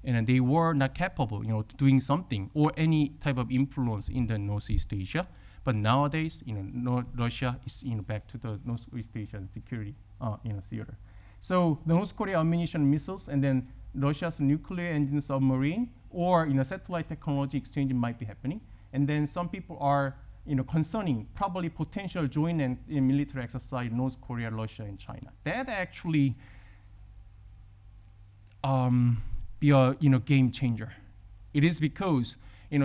and they were not capable doing something or any type of influence in the Northeast Asia. But nowadays, Russia is back to the Northeast Asian security theater. So the North Korea ammunition missiles, and then Russia's nuclear engine submarine, or satellite technology exchange might be happening. And then some people are concerning probably potential joint in military exercise North Korea, Russia, and China. That actually be a game changer. It is because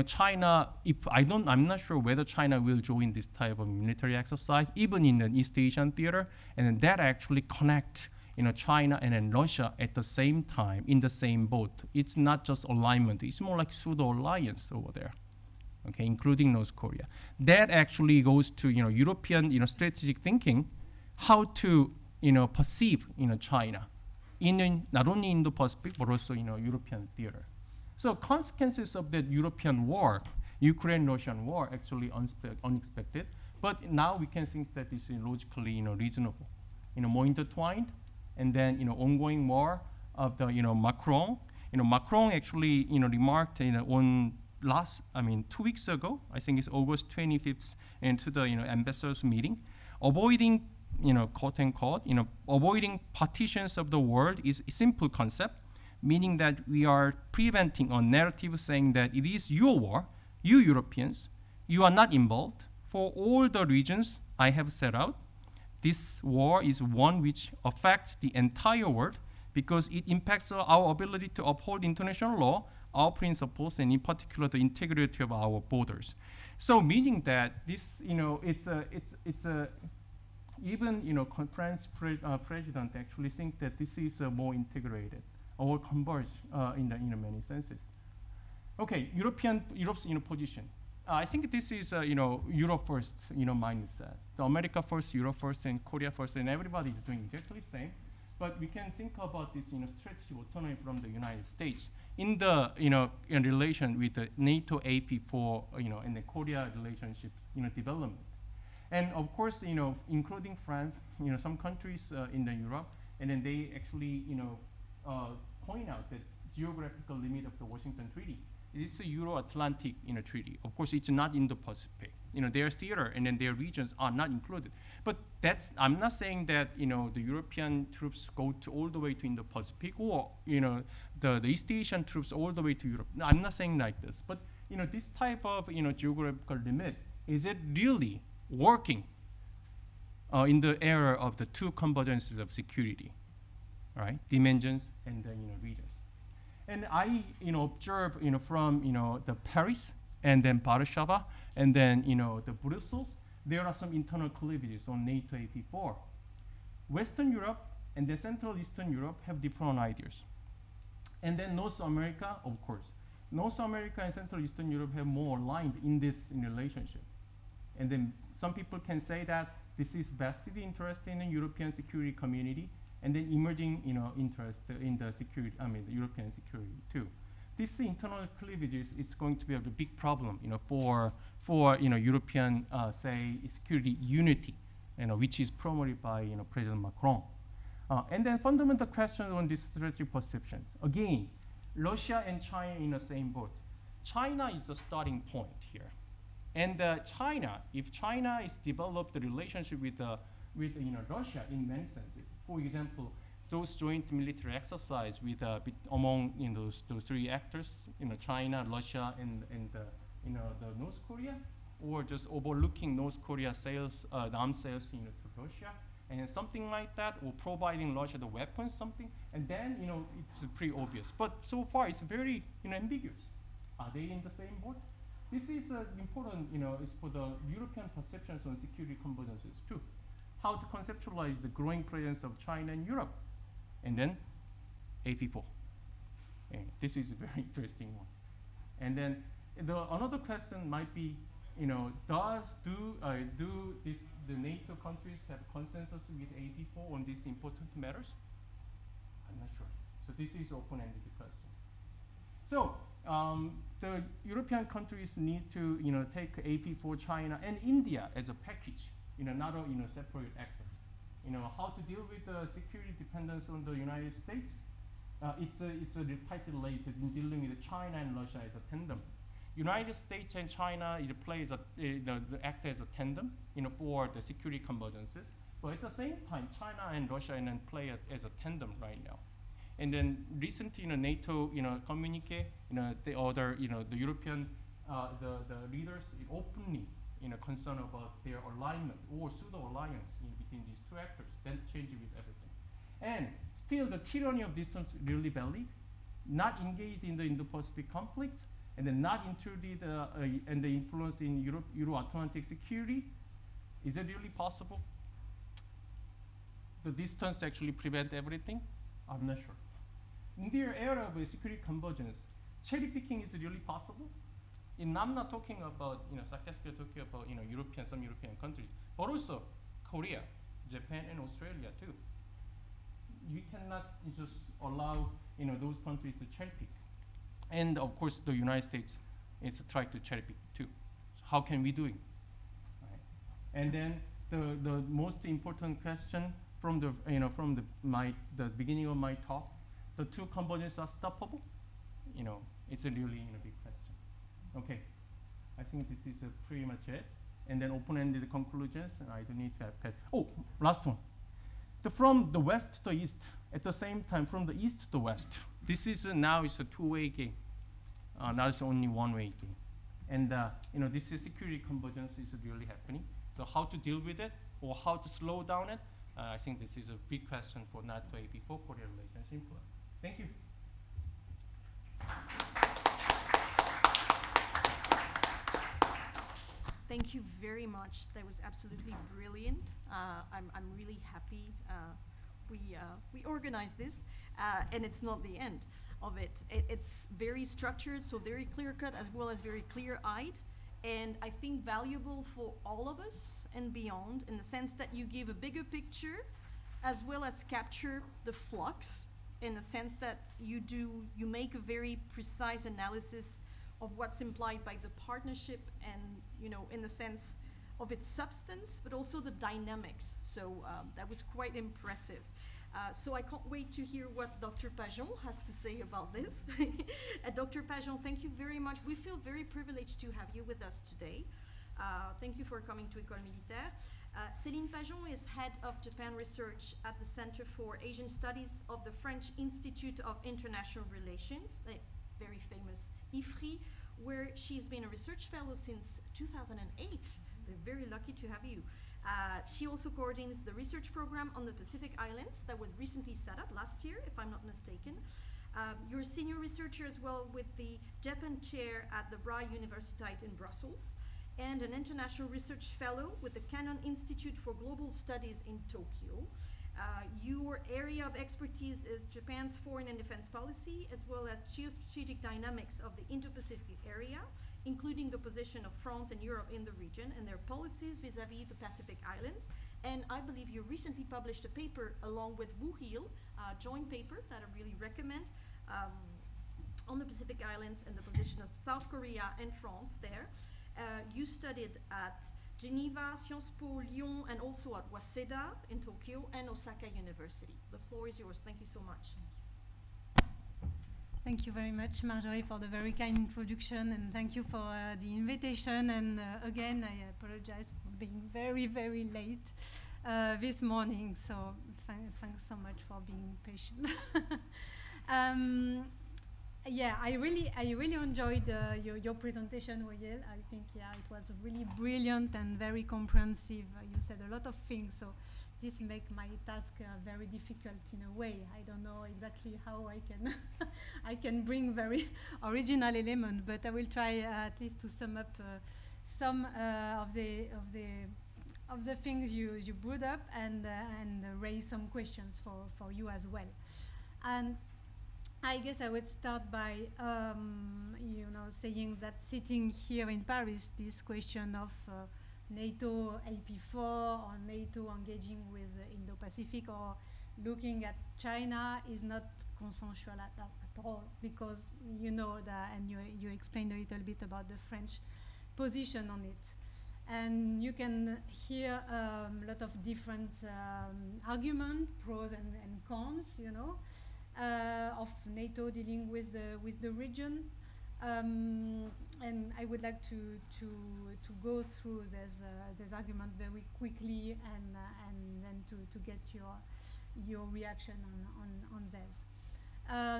China, I'm not sure whether China will join this type of military exercise, even in the East Asian theater, and then that actually connect China and then Russia at the same time in the same boat. It's not just alignment; it's more like pseudo alliance over there. Okay, including North Korea. That actually goes to European strategic thinking, how to perceive China in not only Indo-Pacific but also European theater. So consequences of that European war, Ukraine-Russian war, actually unexpected. But now we can think that this is logically reasonable, more intertwined, and then ongoing war of the Macron. Macron actually remarked on 2 weeks ago, I think it's August 25th, into the ambassadors meeting, avoiding quote unquote avoiding partitions of the world is a simple concept, meaning that we are preventing a narrative saying that it is your war, you Europeans, you are not involved. For all the reasons I have set out, this war is one which affects the entire world because it impacts our ability to uphold international law, our principles, and in particular the integrity of our borders. So meaning that this, it's a even France president actually think that this is more integrated or converged in many senses. Okay, Europe's position. I think this is Europe first mindset. The America first, Europe first, and Korea first, and everybody is doing exactly the same. But we can think about this strategic autonomy from the United States in the in relation with the NATO AP4 and the Korea relationships development. And of course, including France, some countries in the Europe, and then they actually, point out that geographical limit of the Washington Treaty. It is a Euro-Atlantic treaty. Of course, it's not Indo-Pacific. Their theater and then their regions are not included. But I'm not saying that the European troops go all the way to Indo-Pacific, or the East Asian troops all the way to Europe. No, I'm not saying like this. But this type of geographical limit, is it really working in the era of the two convergences of security, right? Dimensions and the regions. And I observe from the Paris and then Warsaw and then the Brussels, there are some internal cleavages on NATO AP4. Western Europe and the Central Eastern Europe have different ideas. And then North America, of course. North America and Central Eastern Europe have more aligned in this relationship. And then some people can say that this is vested interest in the European security community, and then emerging interest in the security, the European security too. This internal cleavages is going to be a big problem, for European, say, security unity, which is promoted by President Macron. And then fundamental questions on these strategic perceptions. Again, Russia and China in the same boat. China is the starting point here. And China, if China is developed a relationship with Russia in many senses, for example, those joint military exercise with among those three actors, China, Russia, and the North Korea, or just overlooking North Korea sales, the arms sales to Russia, and something like that, or providing Russia the weapons, something, and then it's pretty obvious. But so far it's very ambiguous. Are they in the same boat? This is important, is for the European perceptions on security convergences too. How to conceptualize the growing presence of China in Europe, and then AP4. Okay, this is a very interesting one. And then another question might be, do the NATO countries have consensus with AP4 on these important matters? I'm not sure. So this is open-ended question. So the European countries need to take AP4 China and India as a package, not a separate actor. How to deal with the security dependence on the United States? It's tightly related in dealing with China and Russia as a tandem. United States and China act as a tandem, for the security convergences. But at the same time, China and Russia play as a tandem right now. And then recently, NATO, communique, the other, the European, the leaders openly, concerned about their alignment or pseudo-alliance between these two actors. Then change with everything. And still, the tyranny of distance really valid. Not engaged in the Indo-Pacific conflict, and then not included and the influence in Euro-Atlantic security. Is it really possible? The distance actually prevent everything? I'm not sure. In their era of security convergence, cherry picking is really possible. And I'm not talking about, sarcastically talking about, some European countries, but also Korea, Japan, and Australia too. You cannot just allow, those countries to cherry pick. And of course, the United States is trying to cherry pick too. So how can we do it? Right. And then the most important question from the beginning of my talk, the two convergences are stoppable. It's a really big question. Okay, I think this is pretty much it. And then open-ended conclusions, and I don't need to have. Oh, last one. From the west to east, at the same time, from the east to west. This is now it's a two-way game, not it's only one-way game. And this is security convergence is really happening. So how to deal with it or how to slow down it? I think this is a big question for NATO-AP4-Korea Relations in Plus. Thank you. Thank you very much. That was absolutely brilliant. I'm really happy we organized this, and it's not the end of it. It's very structured, so very clear-cut as well as very clear-eyed, and I think valuable for all of us and beyond in the sense that you give a bigger picture as well as capture the flux in the sense that you make a very precise analysis of what's implied by the partnership and, in the sense of its substance, but also the dynamics. So that was quite impressive. So I can't wait to hear what Dr. Pajon has to say about this. Dr. Pajon, thank you very much. We feel very privileged to have you with us today. Thank you for coming to École Militaire. Céline Pajon is head of Japan Research at the Center for Asian Studies of the French Institute of International Relations, the very famous IFRI, where she's been a research fellow since 2008. We're very lucky to have you. She also coordinates the research program on the Pacific Islands that was recently set up last year, if I'm not mistaken. You're a senior researcher as well with the Japan chair at the Vrije Universiteit in Brussels, and an international research fellow with the Cannon Institute for Global Studies in Tokyo. Your area of expertise is Japan's foreign and defense policy, as well as geostrategic dynamics of the Indo-Pacific area, including the position of France and Europe in the region and their policies vis-à-vis the Pacific Islands. And I believe you recently published a paper along with Woo Heel, a joint paper that I really recommend, on the Pacific Islands and the position of South Korea and France there. You studied at Geneva, Sciences Po, Lyon, and also at Waseda in Tokyo and Osaka University. The floor is yours. Thank you so much. Thank you very much, Marjorie, for the very kind introduction, and thank you for the invitation. And again, I apologize for being very, very late this morning. So thanks so much for being patient. Yeah, I really enjoyed your presentation, Royel. I think it was really brilliant and very comprehensive. You said a lot of things, so this makes my task very difficult in a way. I don't know exactly how I can I can bring very original elements, but I will try at least to sum up some of the things you brought up and raise some questions for you as well. And I guess I would start by, saying that sitting here in Paris, this question of NATO AP4 or NATO engaging with Indo-Pacific or looking at China is not consensual at all, because and you explained a little bit about the French position on it. And you can hear a lot of different arguments, pros and cons, of NATO dealing with the region. And I would like to go through this argument very quickly and then to get your reaction on this.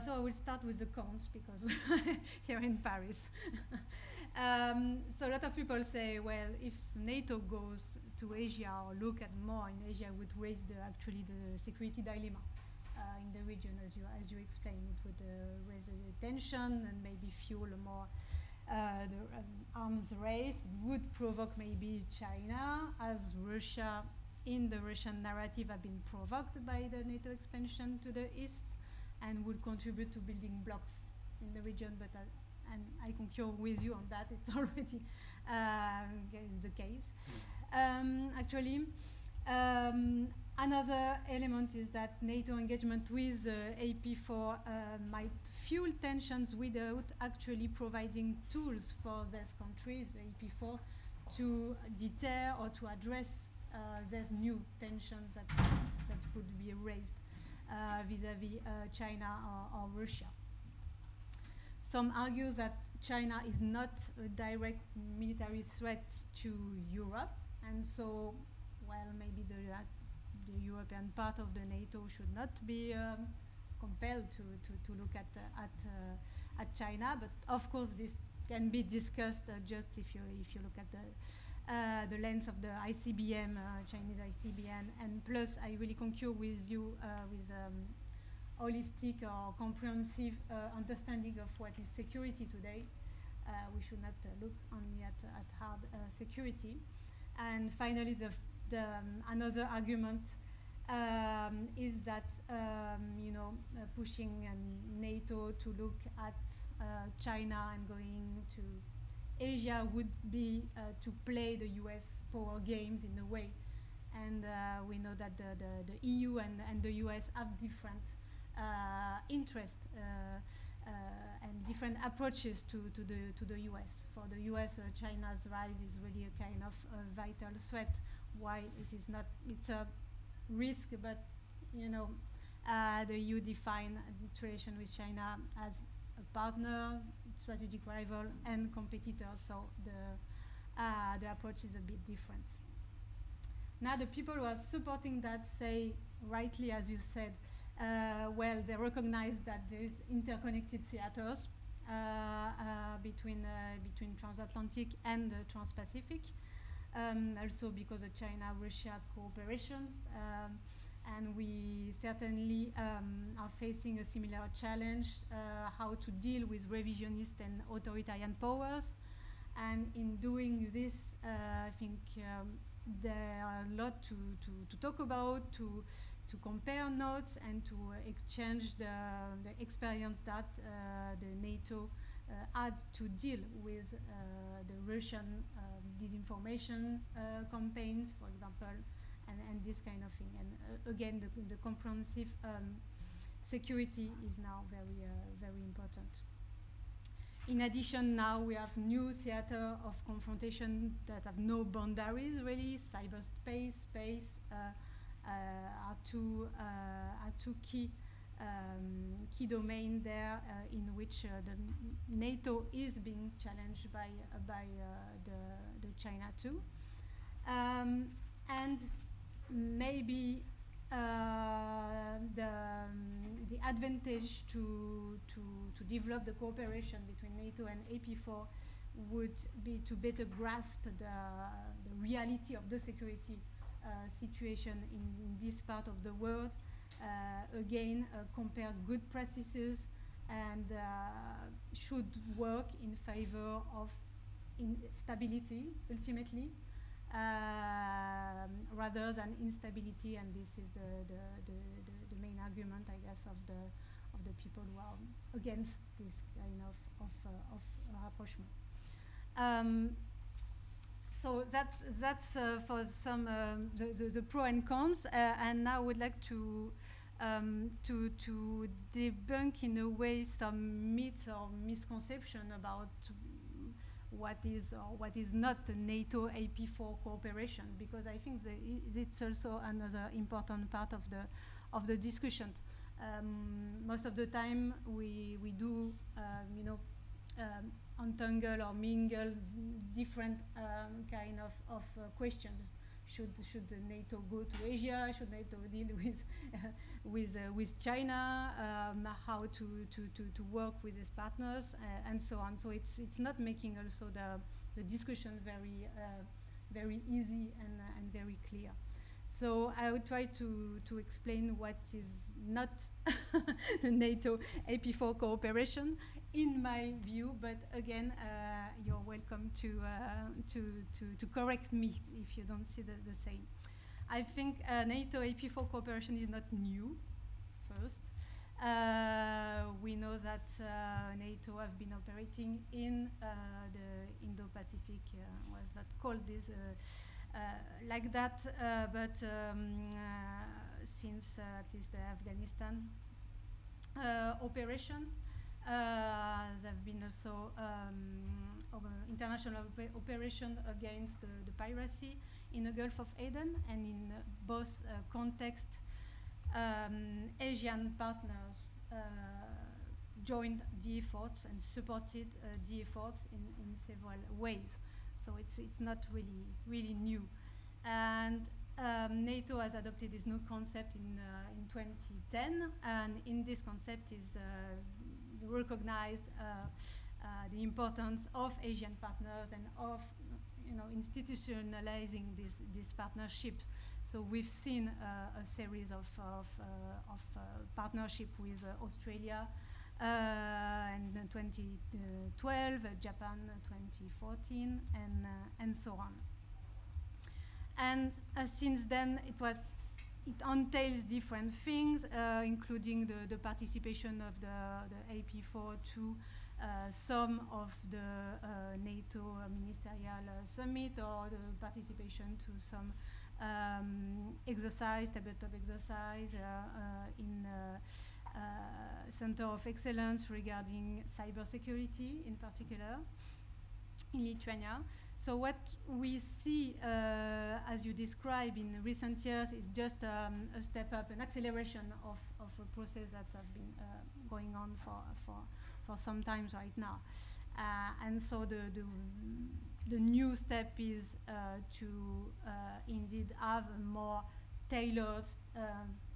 So I will start with the cons because we're here in Paris. So a lot of people say, well, if NATO goes to Asia or look at more in Asia, it would raise actually the security dilemma in the region, as you explained. It would raise the tension and maybe fuel a more arms race. It would provoke maybe China, as Russia in the Russian narrative have been provoked by the NATO expansion to the east, and would contribute to building blocks in the region. But and I concur with you on that. It's already the case. Actually, another element is that NATO engagement with AP4 might fuel tensions without actually providing tools for these countries, AP4, to deter or to address these new tensions that could be raised vis-à-vis China or Russia. Some argue that China is not a direct military threat to Europe, and so, well, maybe the European part of the NATO should not be compelled to look at China. But of course, this can be discussed just if you look at the lens of the ICBM, Chinese ICBM, and plus I really concur with you with holistic or comprehensive understanding of what is security today. We should not look only at hard security. And finally, another argument is that pushing NATO to look at China and going to Asia would be to play the US power games in a way. And we know that the EU and the US have different interests and different approaches to the US. For the US, China's rise is really a kind of vital threat. Why it is not? It's a risk, but the EU define the relation with China as a partner, strategic rival, and competitor. So the approach is a bit different. Now, the people who are supporting that say, rightly, as you said, well, they recognize that there is interconnected theaters between transatlantic and Trans-Pacific. Also because of China-Russia cooperations, and we certainly are facing a similar challenge, how to deal with revisionist and authoritarian powers. And in doing this, I think there are a lot to talk about, to compare notes and to exchange the experience that the NATO had to deal with the Russian disinformation campaigns, for example, and this kind of thing. And again, the comprehensive security is now very important. In addition, now we have new theater of confrontation that have no boundaries, really. Cyberspace, space are two key domain there in which the NATO is being challenged by the China too, and maybe the advantage to develop the cooperation between NATO and AP4 would be to better grasp the reality of the security situation in this part of the world. Again, compare good practices and should work in favor of stability, ultimately, rather than instability. And this is the main argument, I guess, of the people who are against this kind of rapprochement. So that's for some the pro and cons, and now I would like to debunk in a way some myths or misconception about what is or what is not the NATO AP4 cooperation, because I think it's also another important part of the discussion. Most of the time we do untangle or mingle different kind of questions. Should the NATO go to Asia? Should NATO deal with China? How to work with its partners and so on. So it's not making also the discussion very easy and very clear. So I will try to explain what is not the NATO AP4 cooperation in my view, but again, you're welcome to correct me if you don't see the same. I think NATO AP4 cooperation is not new, first. We know that NATO have been operating in the Indo-Pacific, was not called this like that, but since at least the Afghanistan operation, there have been also international operation against the piracy in the Gulf of Aden, and in both contexts, Asian partners joined the efforts and supported the efforts in several ways. So it's not really new, and NATO has adopted this new concept in 2010, and in this concept is recognized the importance of Asian partners and of institutionalizing this partnership. So we've seen a series of partnership with Australia in 2012, Japan 2014, and so on. And since then, it entails different things, including the participation of the AP4 to some of the NATO ministerial summit, or the participation to some exercise, tabletop exercise in Center of Excellence regarding cybersecurity in particular in Lithuania. So what we see, as you describe in recent years, is just a step up, an acceleration of a process that have been going on for some time right now. And so the new step is to indeed have a more tailored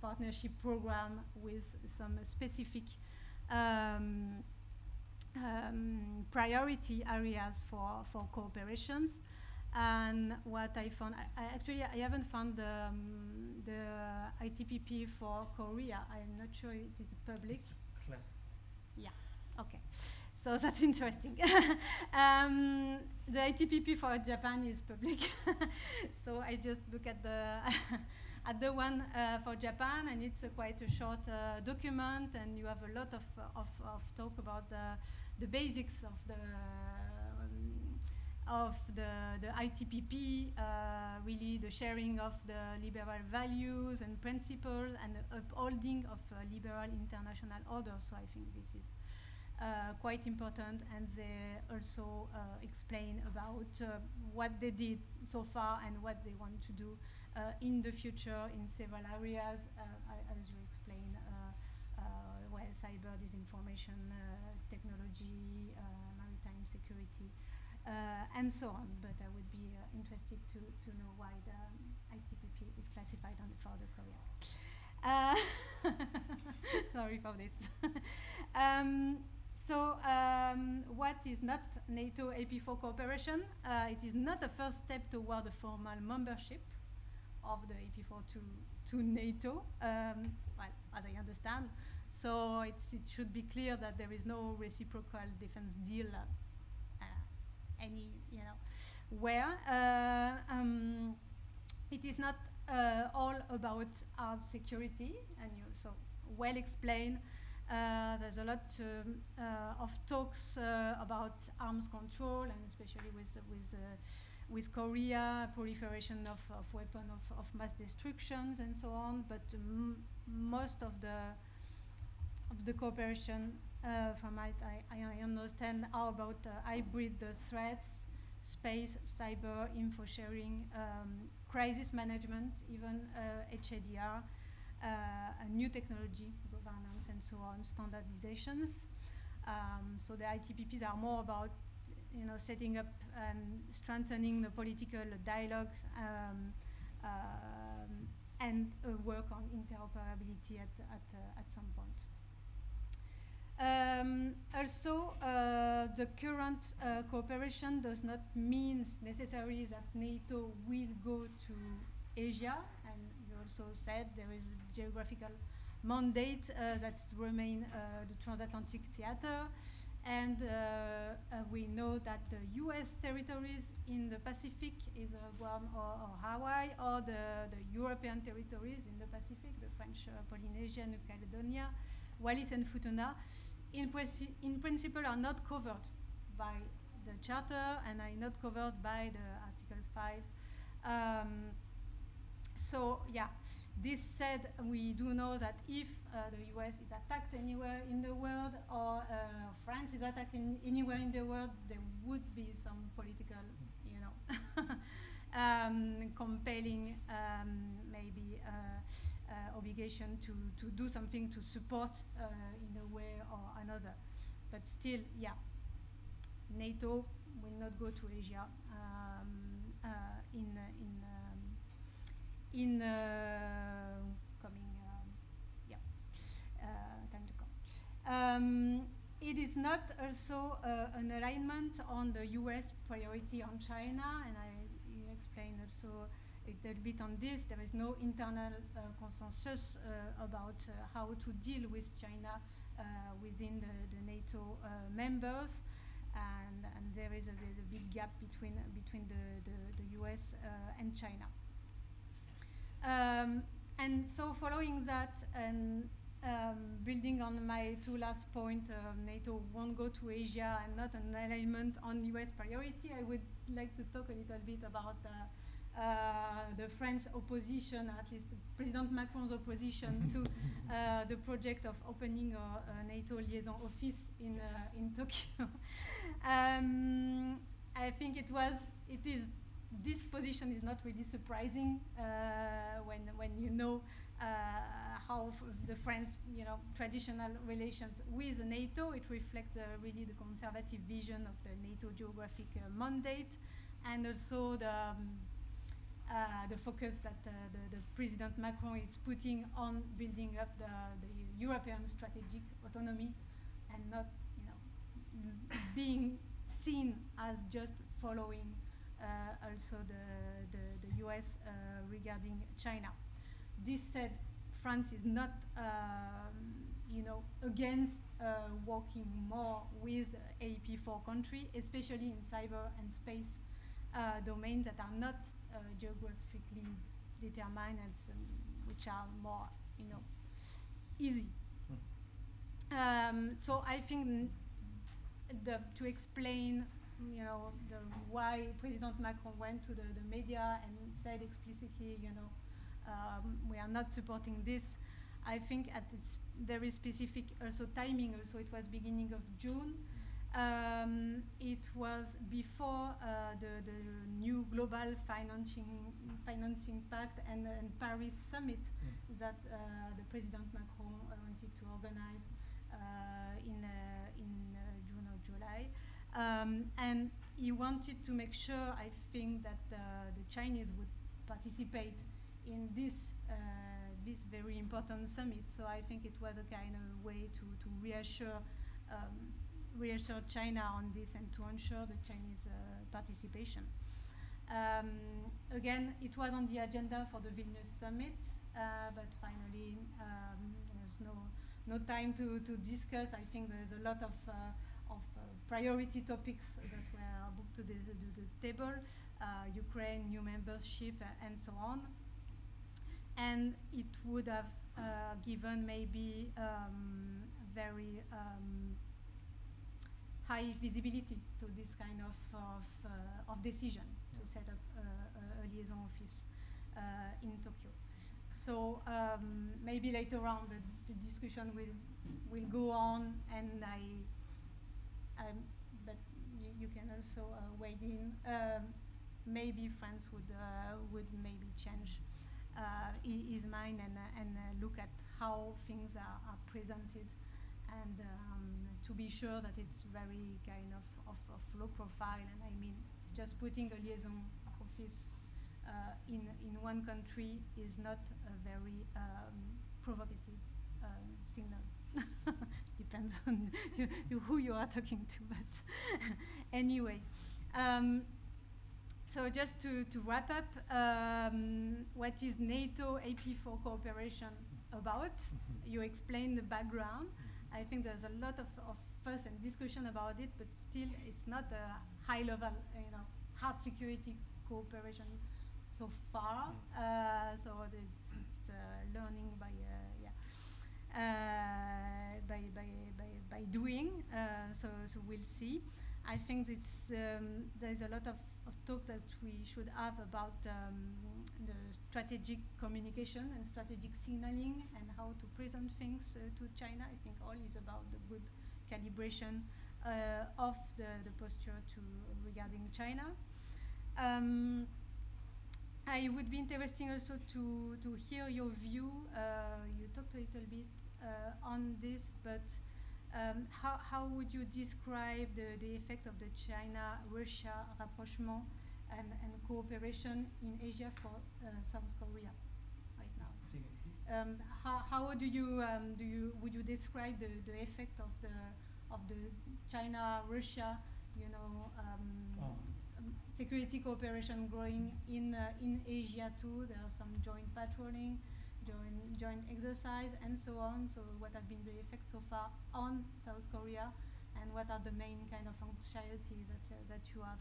partnership program with some specific priority areas for cooperations. And what I found, I haven't found the AP4-Korea. I'm not sure it is public. It's classic. Yeah, okay. So that's interesting. The ATPP for Japan is public. So I just look at the one for Japan, and it's quite a short document, and you have a lot of talk about the basics of the ITPP, really the sharing of the liberal values and principles, and the upholding of liberal international order. So I think this is quite important, and they also explain about what they did so far and what they want to do in the future in several areas, as you explained, cyber disinformation, technology, maritime security, and so on. But I would be interested to know why the ITPP is classified for the Korea. Sorry for this. So what is not NATO AP4 cooperation? It is not a first step toward a formal membership of the AP4 to NATO, well, as I understand. So it should be clear that there is no reciprocal defense deal where. It is not all about our security, and you so well explained. There's a lot of talks about arms control, and especially with Korea, proliferation of weapons of mass destructions and so on. But most of the cooperation from I understand are about hybrid threats, space, cyber, info sharing, crisis management, even HADR, new technology, governance, and so on, standardizations. So the ITPPs are more about, setting up and strengthening the political dialogue and work on interoperability at some point. Also, the current cooperation does not mean necessarily that NATO will go to Asia, and you also said there is a geographical mandate that remains the transatlantic theater, and we know that the US territories in the Pacific is Guam or Hawaii, or the European territories in the Pacific, the French Polynesia, New Caledonia, Wallis and Futuna, in principle are not covered by the Charter and are not covered by the Article 5. So yeah, this said, we do know that if the US is attacked anywhere in the world, or France is attacked anywhere in the world, there would be some political, compelling maybe obligation to do something to support in a way or another. But still, yeah, NATO will not go to Asia in coming time to come. It is not also an alignment on the US priority on China, and I explained also a little bit on this. There is no internal consensus about how to deal with China within the NATO members, and there is a big gap between the US and China. And so following that, and building on my two last points, NATO won't go to Asia and not an alignment on US priority, I would like to talk a little bit about the French opposition, at least President Macron's opposition to the project of opening a NATO liaison office in Tokyo. I think this position is not really surprising when you know how the French, traditional relations with NATO. It reflects really the conservative vision of the NATO geographic mandate, and also the focus that the President Macron is putting on building up the European strategic autonomy, and not, being seen as just following also the US regarding China. This said, France is not, against working more with AP4 countries, especially in cyber and space domains that are not geographically determined, and which are more, easy. So I think to explain, why President Macron went to the media and said explicitly, we are not supporting this. I think at its very specific also timing. Also, it was beginning of June. It was before the new global financing pact and Paris summit that the President Macron wanted to organize in June or July. And he wanted to make sure, I think, that the Chinese would participate in this very important summit. So I think it was a kind of way to reassure China on this and to ensure the Chinese participation. Again, it was on the agenda for the Vilnius summit, but finally there's no time to discuss. I think there's a lot of priority topics that were booked to the table, Ukraine, new membership, and so on. And it would have given maybe very high visibility to this kind of decision to set up a liaison office in Tokyo. So maybe later on the discussion will go on, and but you can also weigh in. Maybe France would maybe change his mind and look at how things are presented, and to be sure that it's very kind of low profile. And I mean, just putting a liaison office in one country is not a very provocative signal. Depends on who you are talking to, but anyway. So just to wrap up, what is NATO-AP4 cooperation about? You explained the background. I think there's a lot of fuss and discussion about it, but still it's not a high level, hard security cooperation so far. So it's learning by doing. So we'll see. I think there's a lot of talks that we should have about the strategic communication and strategic signaling and how to present things to China. I think all is about the good calibration of the posture regarding China. I would be interesting also to hear your view. You talked a little bit on this, but how would you describe the effect of the China-Russia rapprochement and cooperation in Asia for South Korea right now? How would you describe the effect of the China-Russia, security cooperation growing in Asia too? There are some joint patrolling, joint exercise, and so on. So what have been the effects so far on South Korea, and what are the main kind of anxieties that you have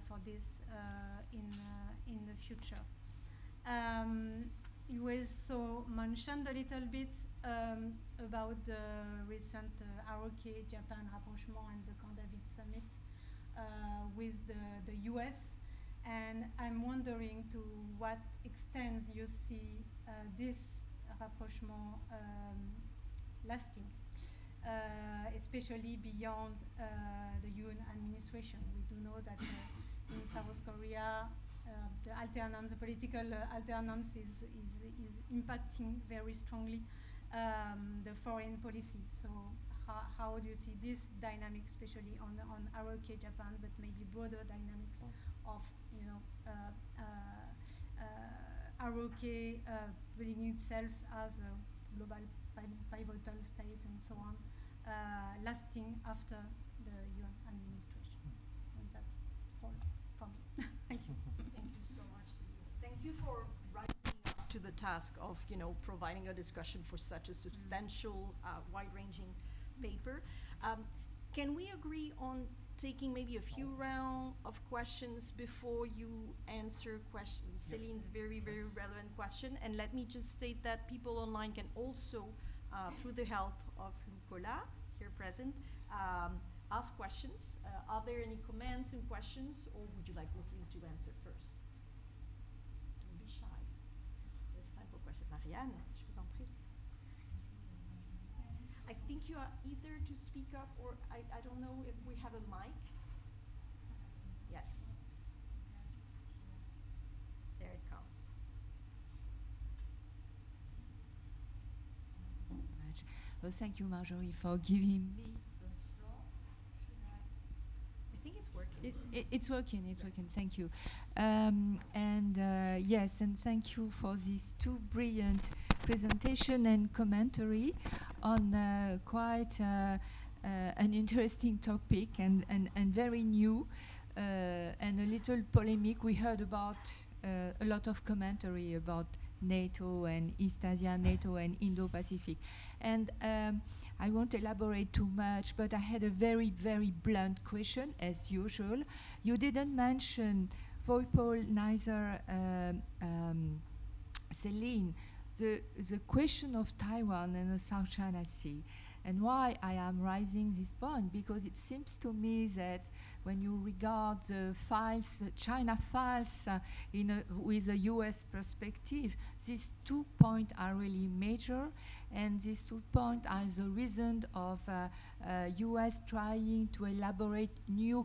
for this in the future? You also mentioned a little bit about the recent ROK-Japan rapprochement and the Camp David summit with the US. And I'm wondering to what extent you see this rapprochement lasting, especially beyond the UN administration. We do know that in South Korea, the political alternance is impacting very strongly the foreign policy. So how do you see this dynamic, especially on ROK Japan, but maybe broader dynamics of ROK building itself as a global pivotal state and so on, lasting after the UN administration? And that's all from me. Thank you. Thank you so much, Celine. Thank you for rising up to the task of providing a discussion for such a substantial, wide-ranging paper. Can we agree on taking maybe a few rounds of questions before you answer questions? Celine's very, very relevant question. And let me just state that people online can also, through the help of Nicolas, here present, ask questions. Are there any comments and questions, or would you like Joachim to answer first? Don't be shy. There's time for questions. Marianne, je vous en prie. I think you are either to speak up, or I don't know if we have a mic. Yes. There it comes. Well, thank you, Marjorie, for giving me the floor. I think it's working. It's working, Yes. working, thank you. Yes, and thank you for these two brilliant presentation and commentary on quite an interesting topic and very new and a little polemic. We heard about a lot of commentary about NATO and East Asia, NATO and Indo-Pacific. And I won't elaborate too much, but I had a very, very blunt question, as usual. You didn't mention, Voipol, neither Celine, the question of Taiwan and the South China Sea. And why I am raising this point? Because it seems to me that when you regard the files, China files with a US perspective, these 2 points are really major, and these 2 points are the reason of US trying to elaborate new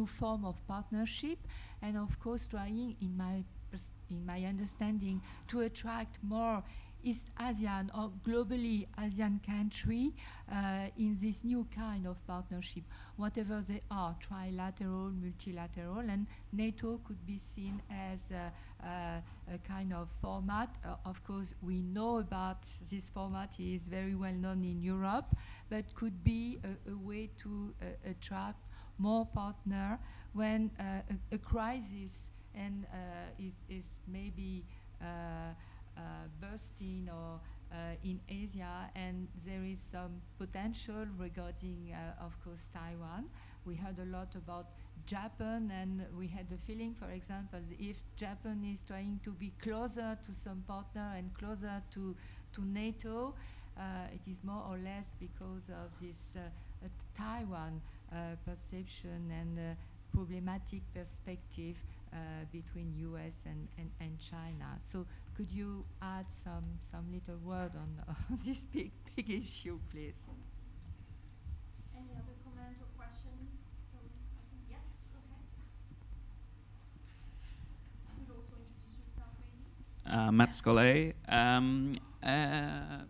form of partnership, and of course trying, in my understanding, to attract more East Asian or globally Asian country in this new kind of partnership, whatever they are, trilateral, multilateral, and NATO could be seen as a kind of format. Of course, we know about this format, it is very well known in Europe, but could be a way to attract more partner when a crisis and is maybe bursting or in Asia, and there is some potential regarding, of course, Taiwan. We heard a lot about Japan, and we had the feeling, for example, if Japan is trying to be closer to some partner and closer to NATO, it is more or less because of this Taiwan perception and problematic perspective between US and China. So could you add some little word on this big issue, please? Any other comment or question? So, yes, go ahead. You could also introduce yourself, maybe. Matt Scollet.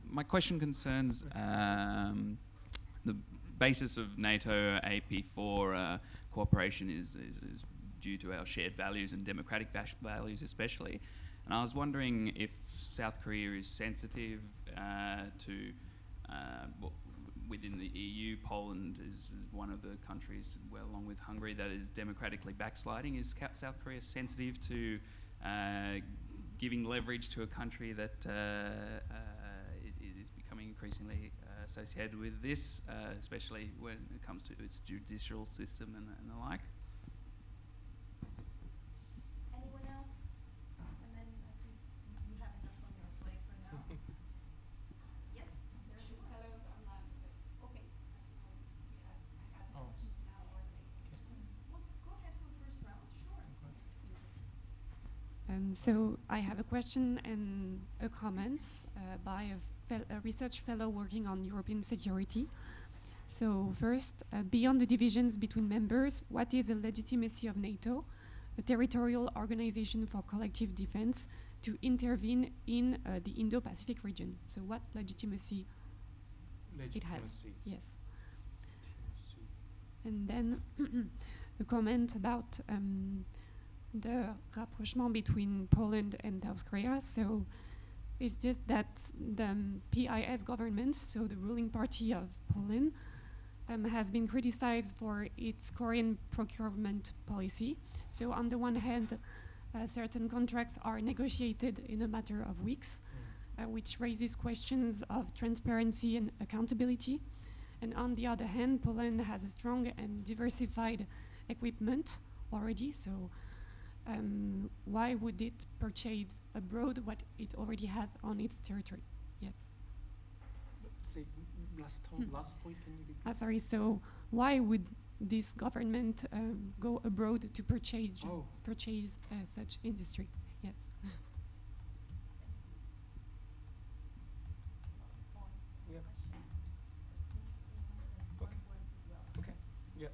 My question concerns the basis of NATO AP4 cooperation is due to our shared values and democratic values especially. And I was wondering if South Korea is sensitive to, within the EU, Poland is one of the countries, well, along with Hungary, that is democratically backsliding. Is South Korea sensitive to giving leverage to a country that is becoming increasingly associated with this, especially when it comes to its judicial system and the like? Anyone else? And then I think you have enough on your plate for now. Yes? There's one. Hello, Okay. yes, I got Oh. questions now or later. Well, go ahead for the first round. Sure. So I have a question and a comment by a research fellow working on European security. So first, beyond the divisions between members, what is the legitimacy of NATO, a territorial organization for collective defense, to intervene in the Indo-Pacific region? So what legitimacy it has? Yes. And then a comment about the rapprochement between Poland and South Korea. So it's just that the PIS government, so the ruling party of Poland, has been criticized for its Korean procurement policy. So on the one hand, certain contracts are negotiated in a matter of weeks, which raises questions of transparency and accountability. And on the other hand, Poland has a strong and diversified equipment already. So why would it purchase abroad what it already has on its territory? Yes. Say last point, can you repeat? Sorry, so why would this government go abroad to purchase such industry? Yes. Yeah. Okay. Okay. Yeah.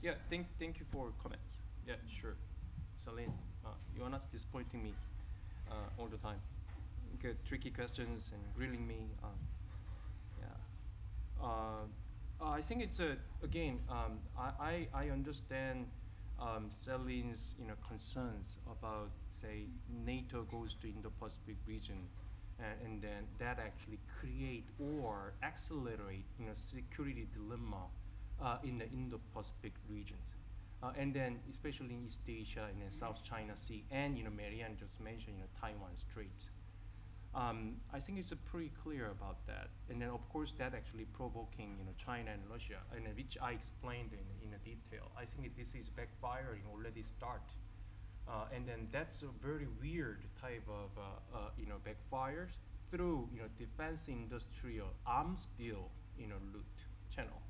Yeah. Thank you for comments. Yeah. Sure. Celine, you are not disappointing me all the time. Good, tricky questions and grilling me. I think it's again. I understand Celine's concerns about, say, NATO goes to Indo-Pacific region, and then that actually create or accelerate security dilemma in the Indo-Pacific regions, and then especially in East Asia and then South China Sea, and Marianne just mentioned Taiwan Strait. I think it's pretty clear about that, and then of course that actually provoking China and Russia, and which I explained in detail. I think this is backfiring already start, and then that's a very weird type of backfires. through defense industrial arms deal route channel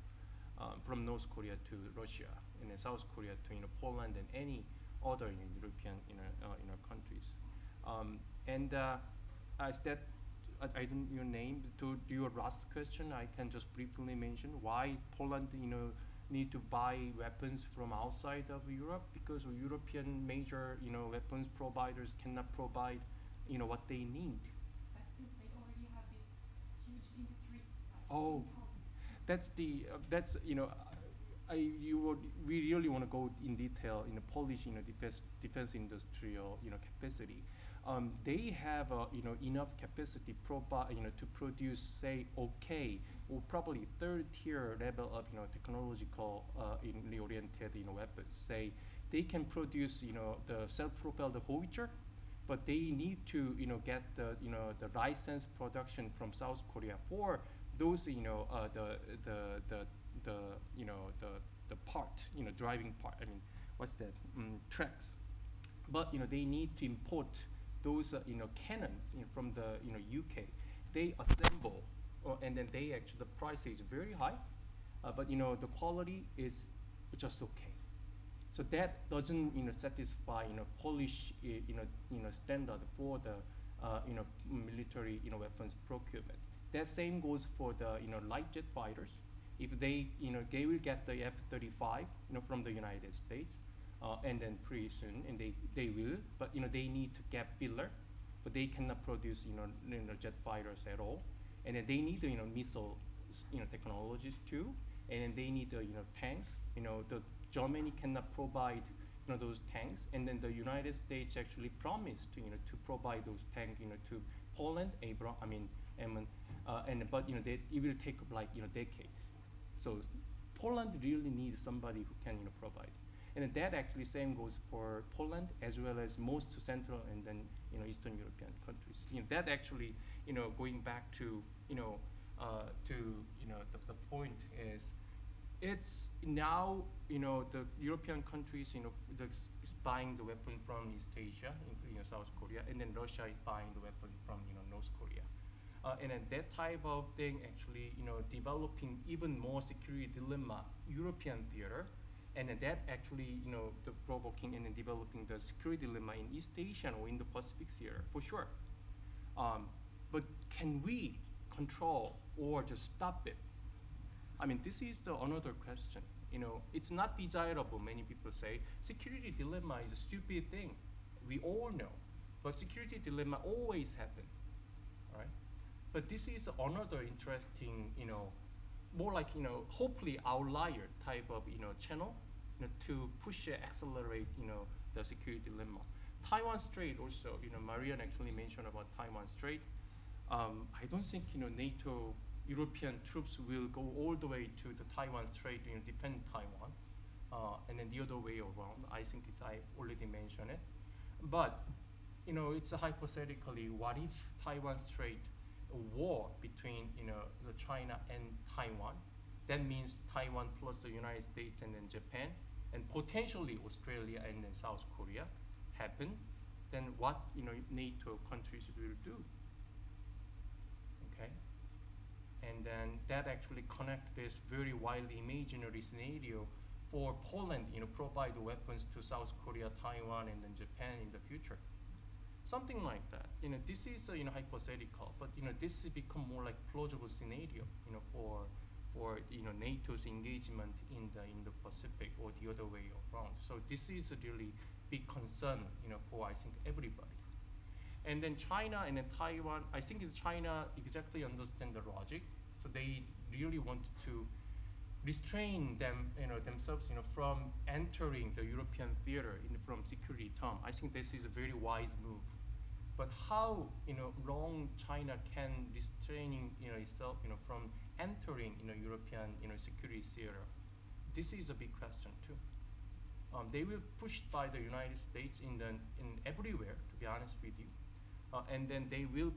from North Korea to Russia and then South Korea to Poland and any other European countries. And as that I don't name to your last question, I can just briefly mention why Poland need to buy weapons from outside of Europe, because European major weapons providers cannot provide what they need. But since they already have this huge industry. Oh, that's the we really want to go in detail in the Polish defense industrial capacity. They have enough capacity to produce, say, or probably third tier level of technological oriented weapons. Say they can produce the self-propelled howitzer, but they need to get the license production from South Korea for those the part driving part. I mean, what's that? Tracks. But they need to import those cannons from the UK. They assemble, and then they actually the price is very high, but the quality is just okay. So that doesn't satisfy Polish standard for the military weapons procurement. That same goes for the light jet fighters. If they they will get the F-35 from the United States, and then pretty soon, and they will, but they need to get filler, but they cannot produce jet fighters at all, and then they need missile technologies too, and then they need tank. The Germany cannot provide those tanks, and then the United States actually promised to provide those tanks to Poland, but it will take like decade. So Poland really needs somebody who can provide, and that actually same goes for Poland as well as most Central and then Eastern European countries. That actually going back to the point is, it's now the European countries is buying the weapon from East Asia, including South Korea, and then Russia is buying the weapon from North Korea. And then that type of thing actually, developing even more security dilemma European theater, and then that actually, the provoking and then developing the security dilemma in East Asia or in the Pacific theater for sure. But can we control or just stop it? I mean, this is another question. It's not desirable. Many people say security dilemma is a stupid thing. We all know, but security dilemma always happen, right? But this is another interesting, more like, hopefully outlier type of, channel, to push, accelerate, the security dilemma. Taiwan Strait also, Marian actually mentioned about Taiwan Strait. I don't think, NATO European troops will go all the way to the Taiwan Strait, defend Taiwan, and then the other way around. I think I already mentioned it. But, it's hypothetically, what if Taiwan Strait, a war between the China and Taiwan, that means Taiwan plus the United States and then Japan, and potentially Australia and then South Korea happen, then what NATO countries will do? Okay, and then that actually connect this very wildly imaginary scenario for Poland, provide weapons to South Korea, Taiwan, and then Japan in the future. Something like that. This is hypothetical, but this has become more like plausible scenario, for NATO's engagement in the Indo-Pacific or the other way around. So this is a really big concern, for I think everybody. And then China and then Taiwan, I think China exactly understand the logic, so they really want to restrain themselves, from entering the European theater from security term. I think this is a very wise move. But how long China can restraining itself from entering European security theater? This is a big question too. They will pushed by the United States in everywhere, to be honest with you, and then they will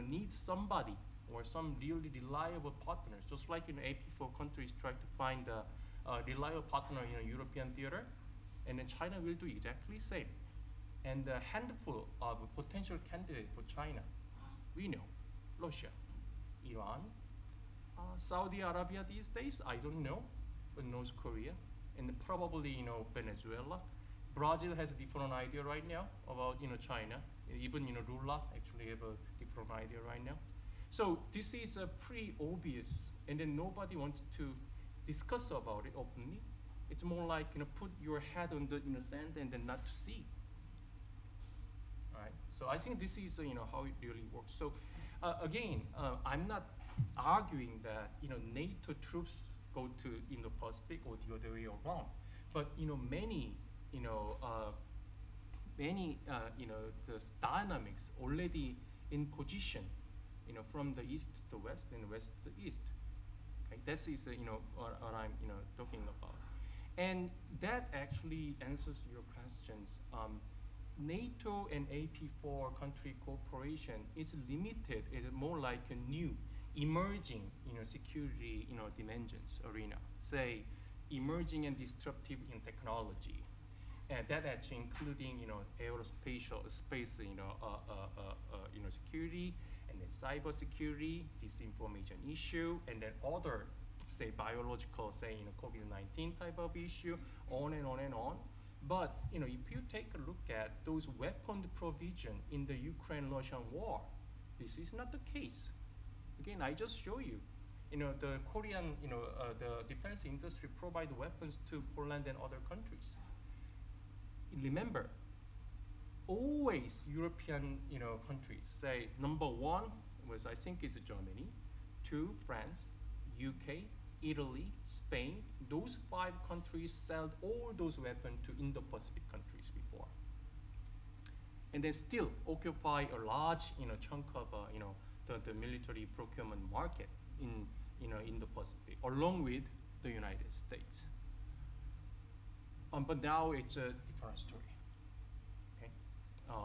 need somebody or some really reliable partners, just like AP4 countries try to find a reliable partner in a European theater, and then China will do exactly the same. And a handful of potential candidates for China, we know, Russia, Iran, Saudi Arabia these days, I don't know, but North Korea, and probably Venezuela. Brazil has a different idea right now about China. Even Lula actually have a different idea right now. So this is pretty obvious, and then nobody wants to discuss about it openly. It's more like put your head on the sand and then not to see. All right. So I think this is how it really works. So again, I'm not arguing that NATO troops go to Indo-Pacific or the other way around, but many the dynamics already in position, from the east to west and west to east. Okay, this is what I'm talking about, and that actually answers your questions. NATO and AP4 country cooperation is limited. It's more like a new emerging security dimensions arena. Say emerging and disruptive in technology. And that actually including aerospace space security, and then cyber security, disinformation issue, and then other say biological COVID-19 type of issue, on and on and on. But if you take a look at those weapon provision in the Ukraine-Russian war, this is not the case. Again, I just show you. The Korean the defense industry provide weapons to Poland and other countries. Remember, always European countries say number one was I think is Germany, 2 France, UK, Italy, Spain. Those 5 countries sold all those weapons to Indo-Pacific countries before, and then still occupy a large chunk of the military procurement market in Indo-Pacific, along with the United States. But now it's a different story. Okay?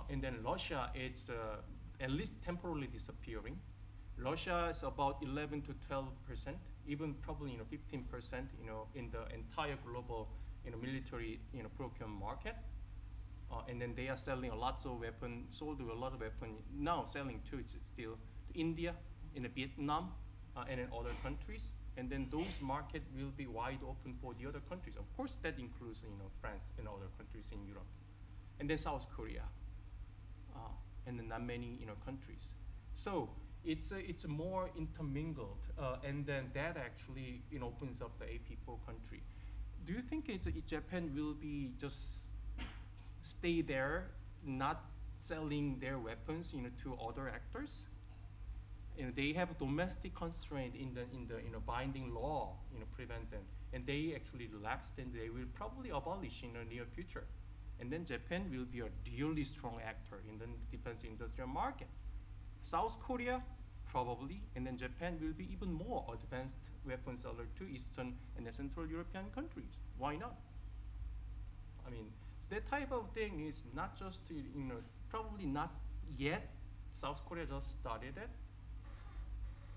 And then Russia is at least temporarily disappearing. Russia is about 11 to 12%, even probably 15%, in the entire global military procurement market. And then they are selling lots of weapons, sold a lot of weapons, now selling to still to India, in Vietnam, and in other countries. And then those markets will be wide open for the other countries. Of course, that includes France and other countries in Europe, and then South Korea, and then not many countries. So it's more intermingled, and then that actually opens up the AP4 country. Do you think Japan will be just stay there, not selling their weapons to other actors? They have domestic constraint in the binding law prevent them, and they actually relaxed, and they will probably abolish in the near future. And then Japan will be a really strong actor in the defense industrial market. South Korea probably, and then Japan will be even more advanced weapon seller to Eastern and Central European countries. Why not? I mean, that type of thing is not just probably not yet. South Korea just started it.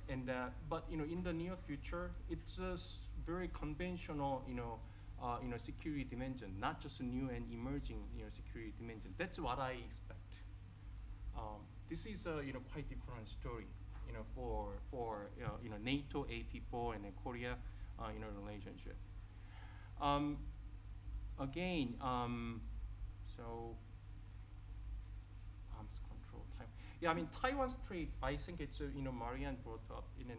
And but in the near future, it's just very conventional, security dimension, not just a new and emerging, security dimension. That's what I expect. This is a quite different story, for NATO, AP4, and then Korea, relationship. Again, so. Yeah, I mean, Taiwan Strait, I think it's, Marianne brought up, when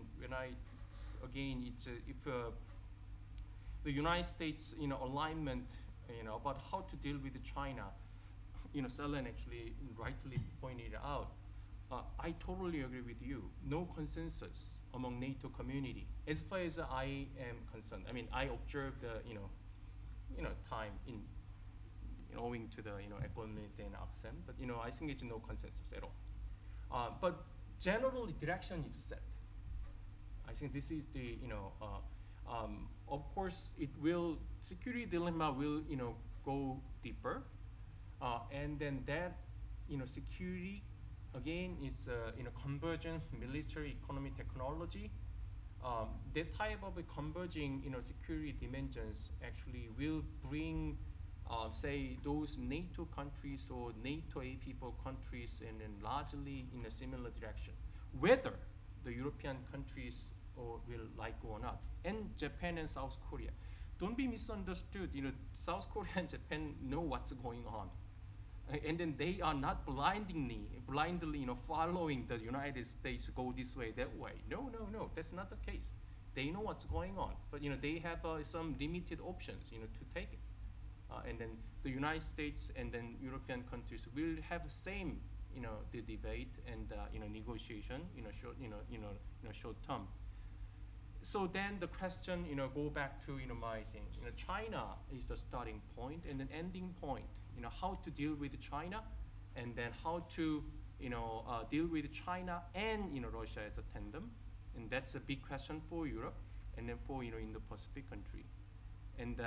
if the United States, alignment, about how to deal with China, Selen actually rightly pointed out, I totally agree with you. No consensus among NATO community, as far as I am concerned. I mean, I observed the, time in, owing to the, appointment and ISEM, but, I think it's no consensus at all. But generally, direction is set. I think this is the, of course, security dilemma will, go deeper. And then that, security, again, is, convergence, military, economy, technology. That type of a converging, security dimensions actually will bring say those NATO countries or NATO AP4 countries and then largely in a similar direction. whether the European countries will like or not, and Japan and South Korea. Don't be misunderstood. South Korea and Japan know what's going on, and then they are not blindly, following the United States go this way, that way. No, that's not the case. They know what's going on, but they have some limited options, to take it. And then the United States and then European countries will have the same, the debate and negotiation, short term. So then the question, go back to my thing. China is the starting point and an ending point. How to deal with China, and then how to deal with China and Russia as a tandem, and that's a big question for Europe, and then for Indo-Pacific country, and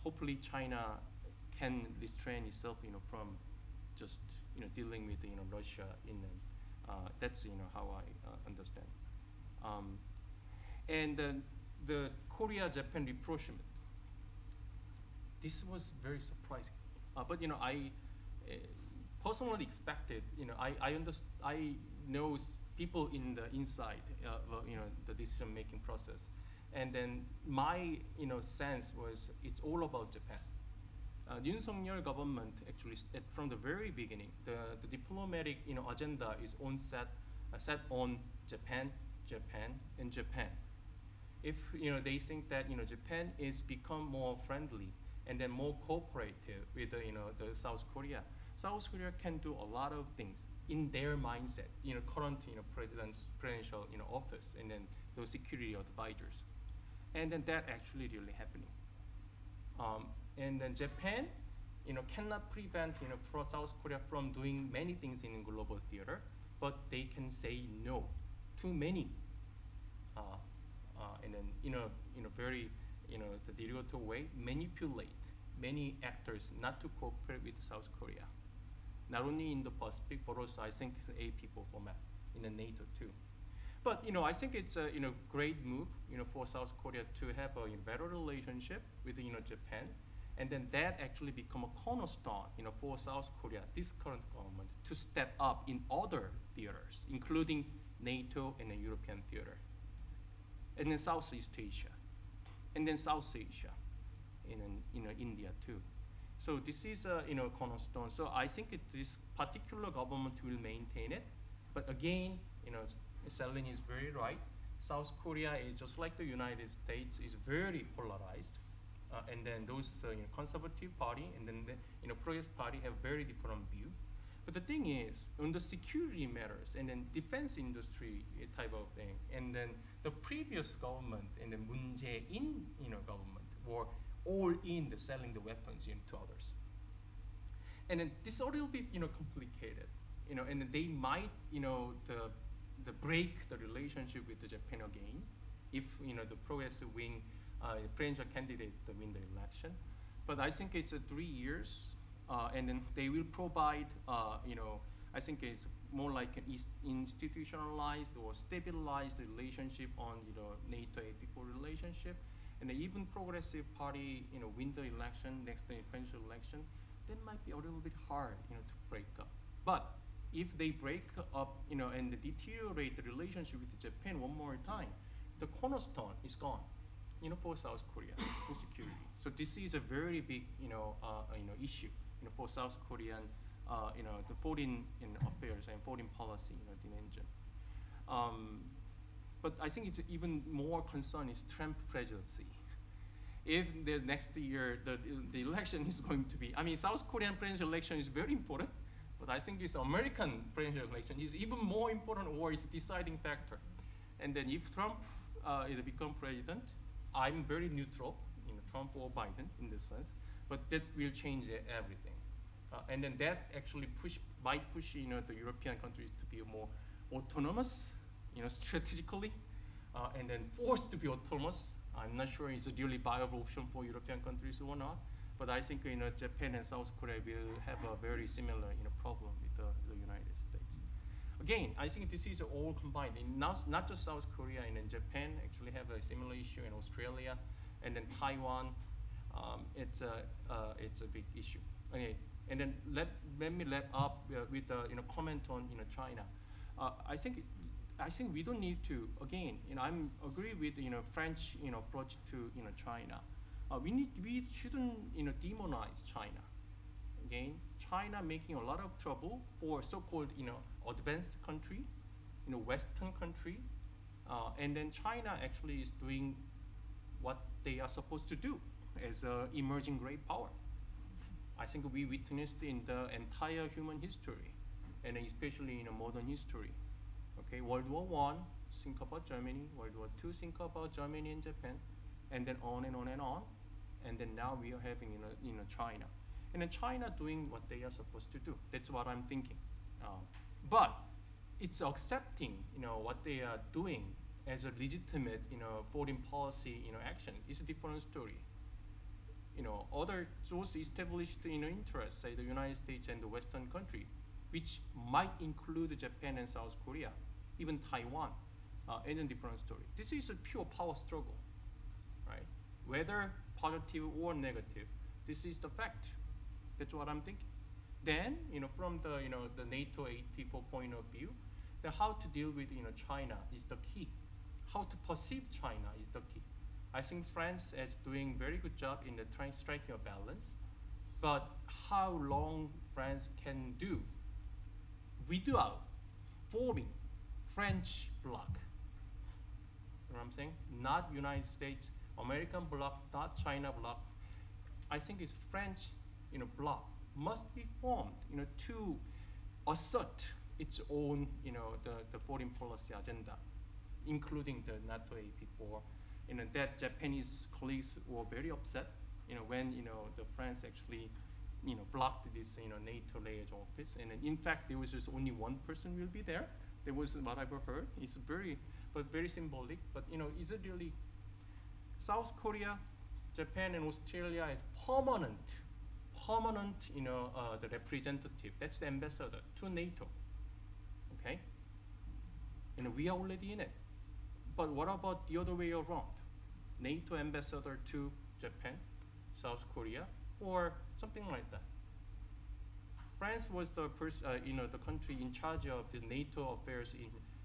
hopefully China can restrain itself from just dealing with Russia in that's how I understand. And the Korea-Japan rapprochement. This was very surprising, but I personally expected. I know people in the inside, the decision-making process, and then my sense was it's all about Japan. Yoon Suk-yeol government actually from the very beginning, the diplomatic agenda is set on Japan, and Japan. If they think that Japan is become more friendly and then more cooperative with the South Korea can do a lot of things in their mindset. Current presidential office, and then those security advisors, and then that actually really happening. And then Japan, cannot prevent for South Korea from doing many things in global theater, but they can say no to many. And then in a very the derogatory way, manipulate many actors not to cooperate with South Korea. Not only in the Pacific, but also I think it's an AP4 format in the NATO too. But I think it's a great move for South Korea to have a better relationship with Japan, and then that actually become a cornerstone for South Korea, this current government, to step up in other theaters, including NATO and the European theater, and then Southeast Asia, and then South Asia, and then India too. So this is a cornerstone. So I think this particular government will maintain it, but again, Selin is very right. South Korea is just like the United States, is very polarized, and then those conservative party and then the progressive party have very different view. But the thing is, on the security matters and then defense industry type of thing, and then the previous government and the Moon Jae-in government were all in the selling the weapons to others. And then this is a little bit complicated, and then they might the break the relationship with the Japan again if the progressive wing presidential candidate win the election. But I think it's 3 years, and then they will provide I think it's more like an institutionalized or stabilized relationship on NATO-AP4 relationship, and even progressive party win the election next presidential election, that might be a little bit hard to break up. But if they break up and deteriorate the relationship with Japan one more time, the cornerstone is gone for South Korea in security. So this is a very big issue for South Korean the foreign affairs and foreign policy dimension. But I think it's even more concern is Trump presidency. If the next year the election is going to be, South Korean presidential election is very important, but I think this American presidential election is even more important, or is a deciding factor. And then if Trump become president, I'm very neutral, Trump or Biden in this sense, but that will change everything. And then that actually might push the European countries to be more autonomous, strategically, and then forced to be autonomous. I'm not sure it's a really viable option for European countries or not, but I think Japan and South Korea will have a very similar problem with the United States. Again, I think this is all combined. Not just South Korea, and then Japan actually have a similar issue in Australia, and then Taiwan. It's a big issue. Okay, and then let me let up with comment on China. I think we don't need to, again, I'm agree with, French, approach to, China. We shouldn't, demonize China. Again, China making a lot of trouble for so-called, advanced country, Western country, and then China actually is doing what they are supposed to do as an emerging great power. I think we witnessed in the entire human history, and especially in modern history. Okay, World War I, think about Germany. World War II, think about Germany and Japan, and then on and on and on, and then now we are having China, and then China doing what they are supposed to do. That's what I'm thinking. But it's accepting what they are doing as a legitimate foreign policy action is a different story. Other those established interests, say the United States and the Western country, which might include Japan and South Korea, even Taiwan, is a different story. This is a pure power struggle, right? Whether positive or negative, this is the fact. That's what I'm thinking. Then, from the the NATO AP4 point of view, then how to deal with China is the key. How to perceive China is the key. I think France is doing very good job in the striking a balance, but how long France can do without forming French bloc? You know what I'm saying? Not United States, American bloc, not China bloc. I think it's French, bloc must be formed, to assert its own, the foreign policy agenda, including the NATO AP4. That Japanese colleagues were very upset, when the France actually, blocked this, NATO liaison office. And in fact, there was just only one person will be there. There was what I've heard. It's very symbolic. But is it really South Korea, Japan, and Australia as permanent, the representative? That's the ambassador to NATO. Okay. We are already in it. But what about the other way around? NATO ambassador to Japan, South Korea, or something like that. France was the the country in charge of the NATO affairs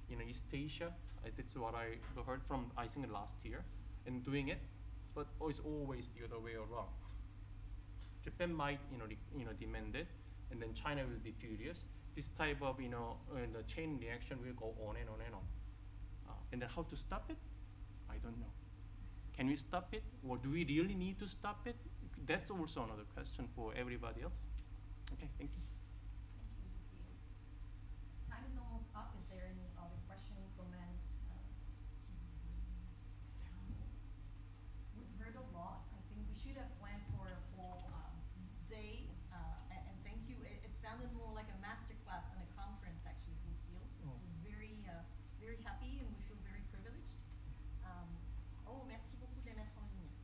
in East Asia. That's what I heard from, I think, last year, and doing it. But it's always the other way around. Japan might demand it, and then China will be furious. This type of the chain reaction will go on and on and on. And then how to stop it? I don't know. Can we stop it? Or do we really need to stop it? That's also another question for everybody else. Okay, thank you. Time is almost up. Is there any other question, comment? We've heard a lot. I think we should have planned for a whole day. And thank you. It sounded more like a master class than a conference, actually, we feel. We're very happy, and we feel very privileged. Merci beaucoup de les mettre en ligne.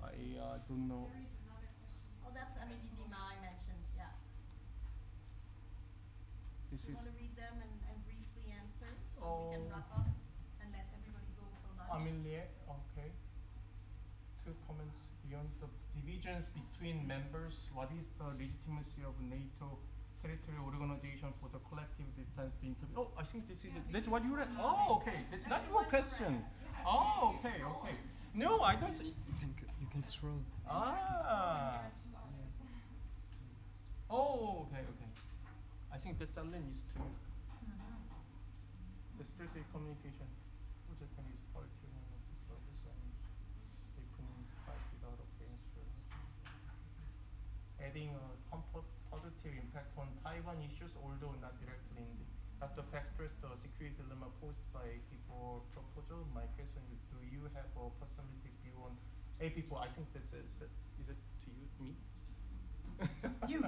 I don't know. There is another question. Oh, that's Amélie Zima I mentioned, yeah. This Do you is want to read them and briefly answer so we can wrap up and let everybody go for lunch? Amelie. Okay. 2 comments. Beyond the divisions between members, what is the legitimacy of NATO territorial organization for the collective defense to intervene? Oh, I think this is it. That's what you read. Oh, okay. That's not your question. Oh, okay, okay. No, I don't. You can throw. Ah. Oh, okay, okay. I think that's a lens too. The strategic communication. Japanese culture and its service and economic spice without offense. Adding a positive impact on Taiwan issues, although not directly in the. Dr. Peck stressed the security dilemma posed by AP4 proposal. My question is, do you have a pessimistic view on AP4? I think this is it to you, me? You.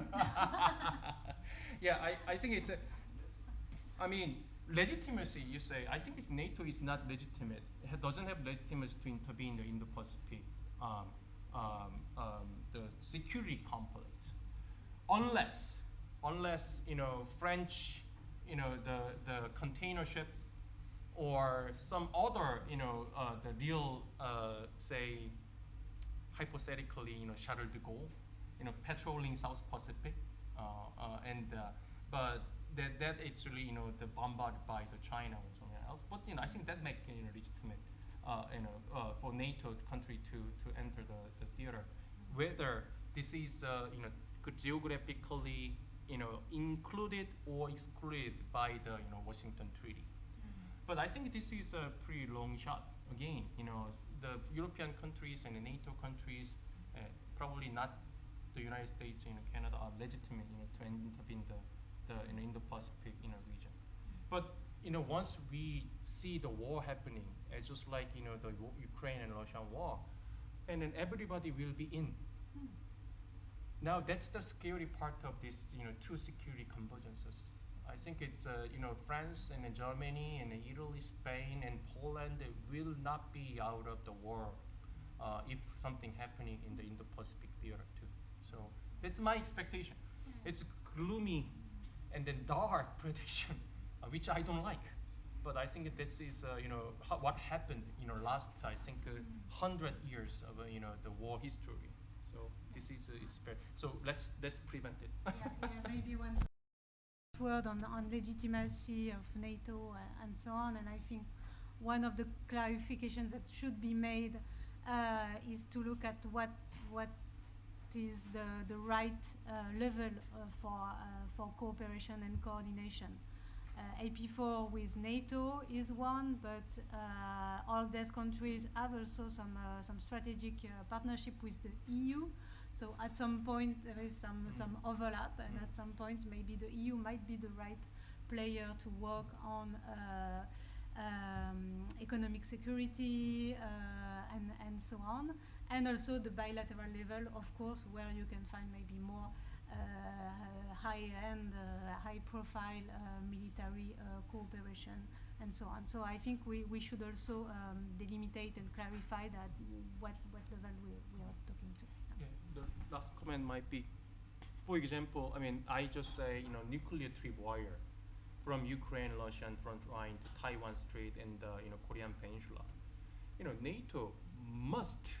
Yeah, I think it's legitimacy, you say. I think it's NATO is not legitimate. It doesn't have legitimacy to intervene in the Indo-Pacific, the security conflict, unless French, the container ship, or some other, the real, say, hypothetically, Charles de Gaulle, patrolling South Pacific, but that actually, you know, the bombarded by the China or something else. But, you know, I think that makes, you know, legitimate, for NATO country to enter the theater. Whether this is, you know, geographically, you know, included or excluded by the, you know, Washington Treaty. But I think this is a pretty long shot. Again, you know, the European countries and the NATO countries, probably not the United States, you know, Canada, are legitimate, you know, to intervene the in the Indo-Pacific, you know, region. But, you know, once we see the war happening, it's just like, you know, the Ukraine and Russian war, and then everybody will be in. Now that's the scary part of this, you know, two security convergences. I think it's, you know, France and Germany and Italy, Spain and Poland will not be out of the war if something happening in the Indo-Pacific theater too. So that's my expectation. It's gloomy and then dark prediction, which I don't like. But I think this is, you know, what happened, you know, last, I think, 100 years of, you know, the war history. So this is so let's prevent it. Yeah, maybe one word on legitimacy of NATO and so on. And I think one of the clarifications that should be made is to look at what is the right level for cooperation and coordination. AP4 with NATO is one, but all these countries have also some strategic partnership with the EU. So at some point there is some overlap, and at some point maybe the EU might be the right player to work on economic security and so on, and also the bilateral level, of course, where you can find maybe more high-end, high-profile military cooperation and so on. So I think we should also delimitate and clarify that what level we are talking to. Yeah, the last comment might be, for example, I mean, I just say, you know, nuclear tripwire from Ukraine-Russian front line to Taiwan Strait and you know, Korean Peninsula. You know, NATO must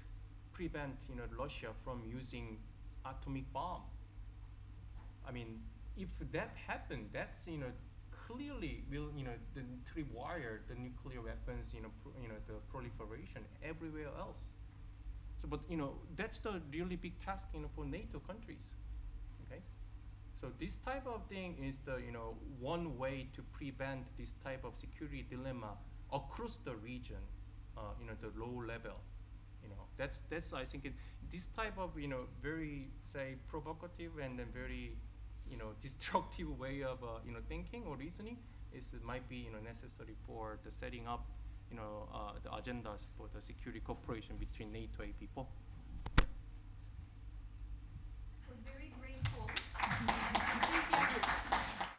prevent, you know, Russia from using atomic bomb. I mean, if that happened, that's, you know, clearly will, you know, the tripwire the nuclear weapons, you know, the proliferation everywhere else. So, but, you know, that's the really big task, you know, for NATO countries. Okay, so this type of thing is the, you know, one way to prevent this type of security dilemma across the region. You know, the low level. You know, that's I think this type of, you know, very, say, provocative and then very, you know, destructive way of you know, thinking or reasoning might be, you know, necessary for the setting up, you know, the agendas for the security cooperation between NATO AP4.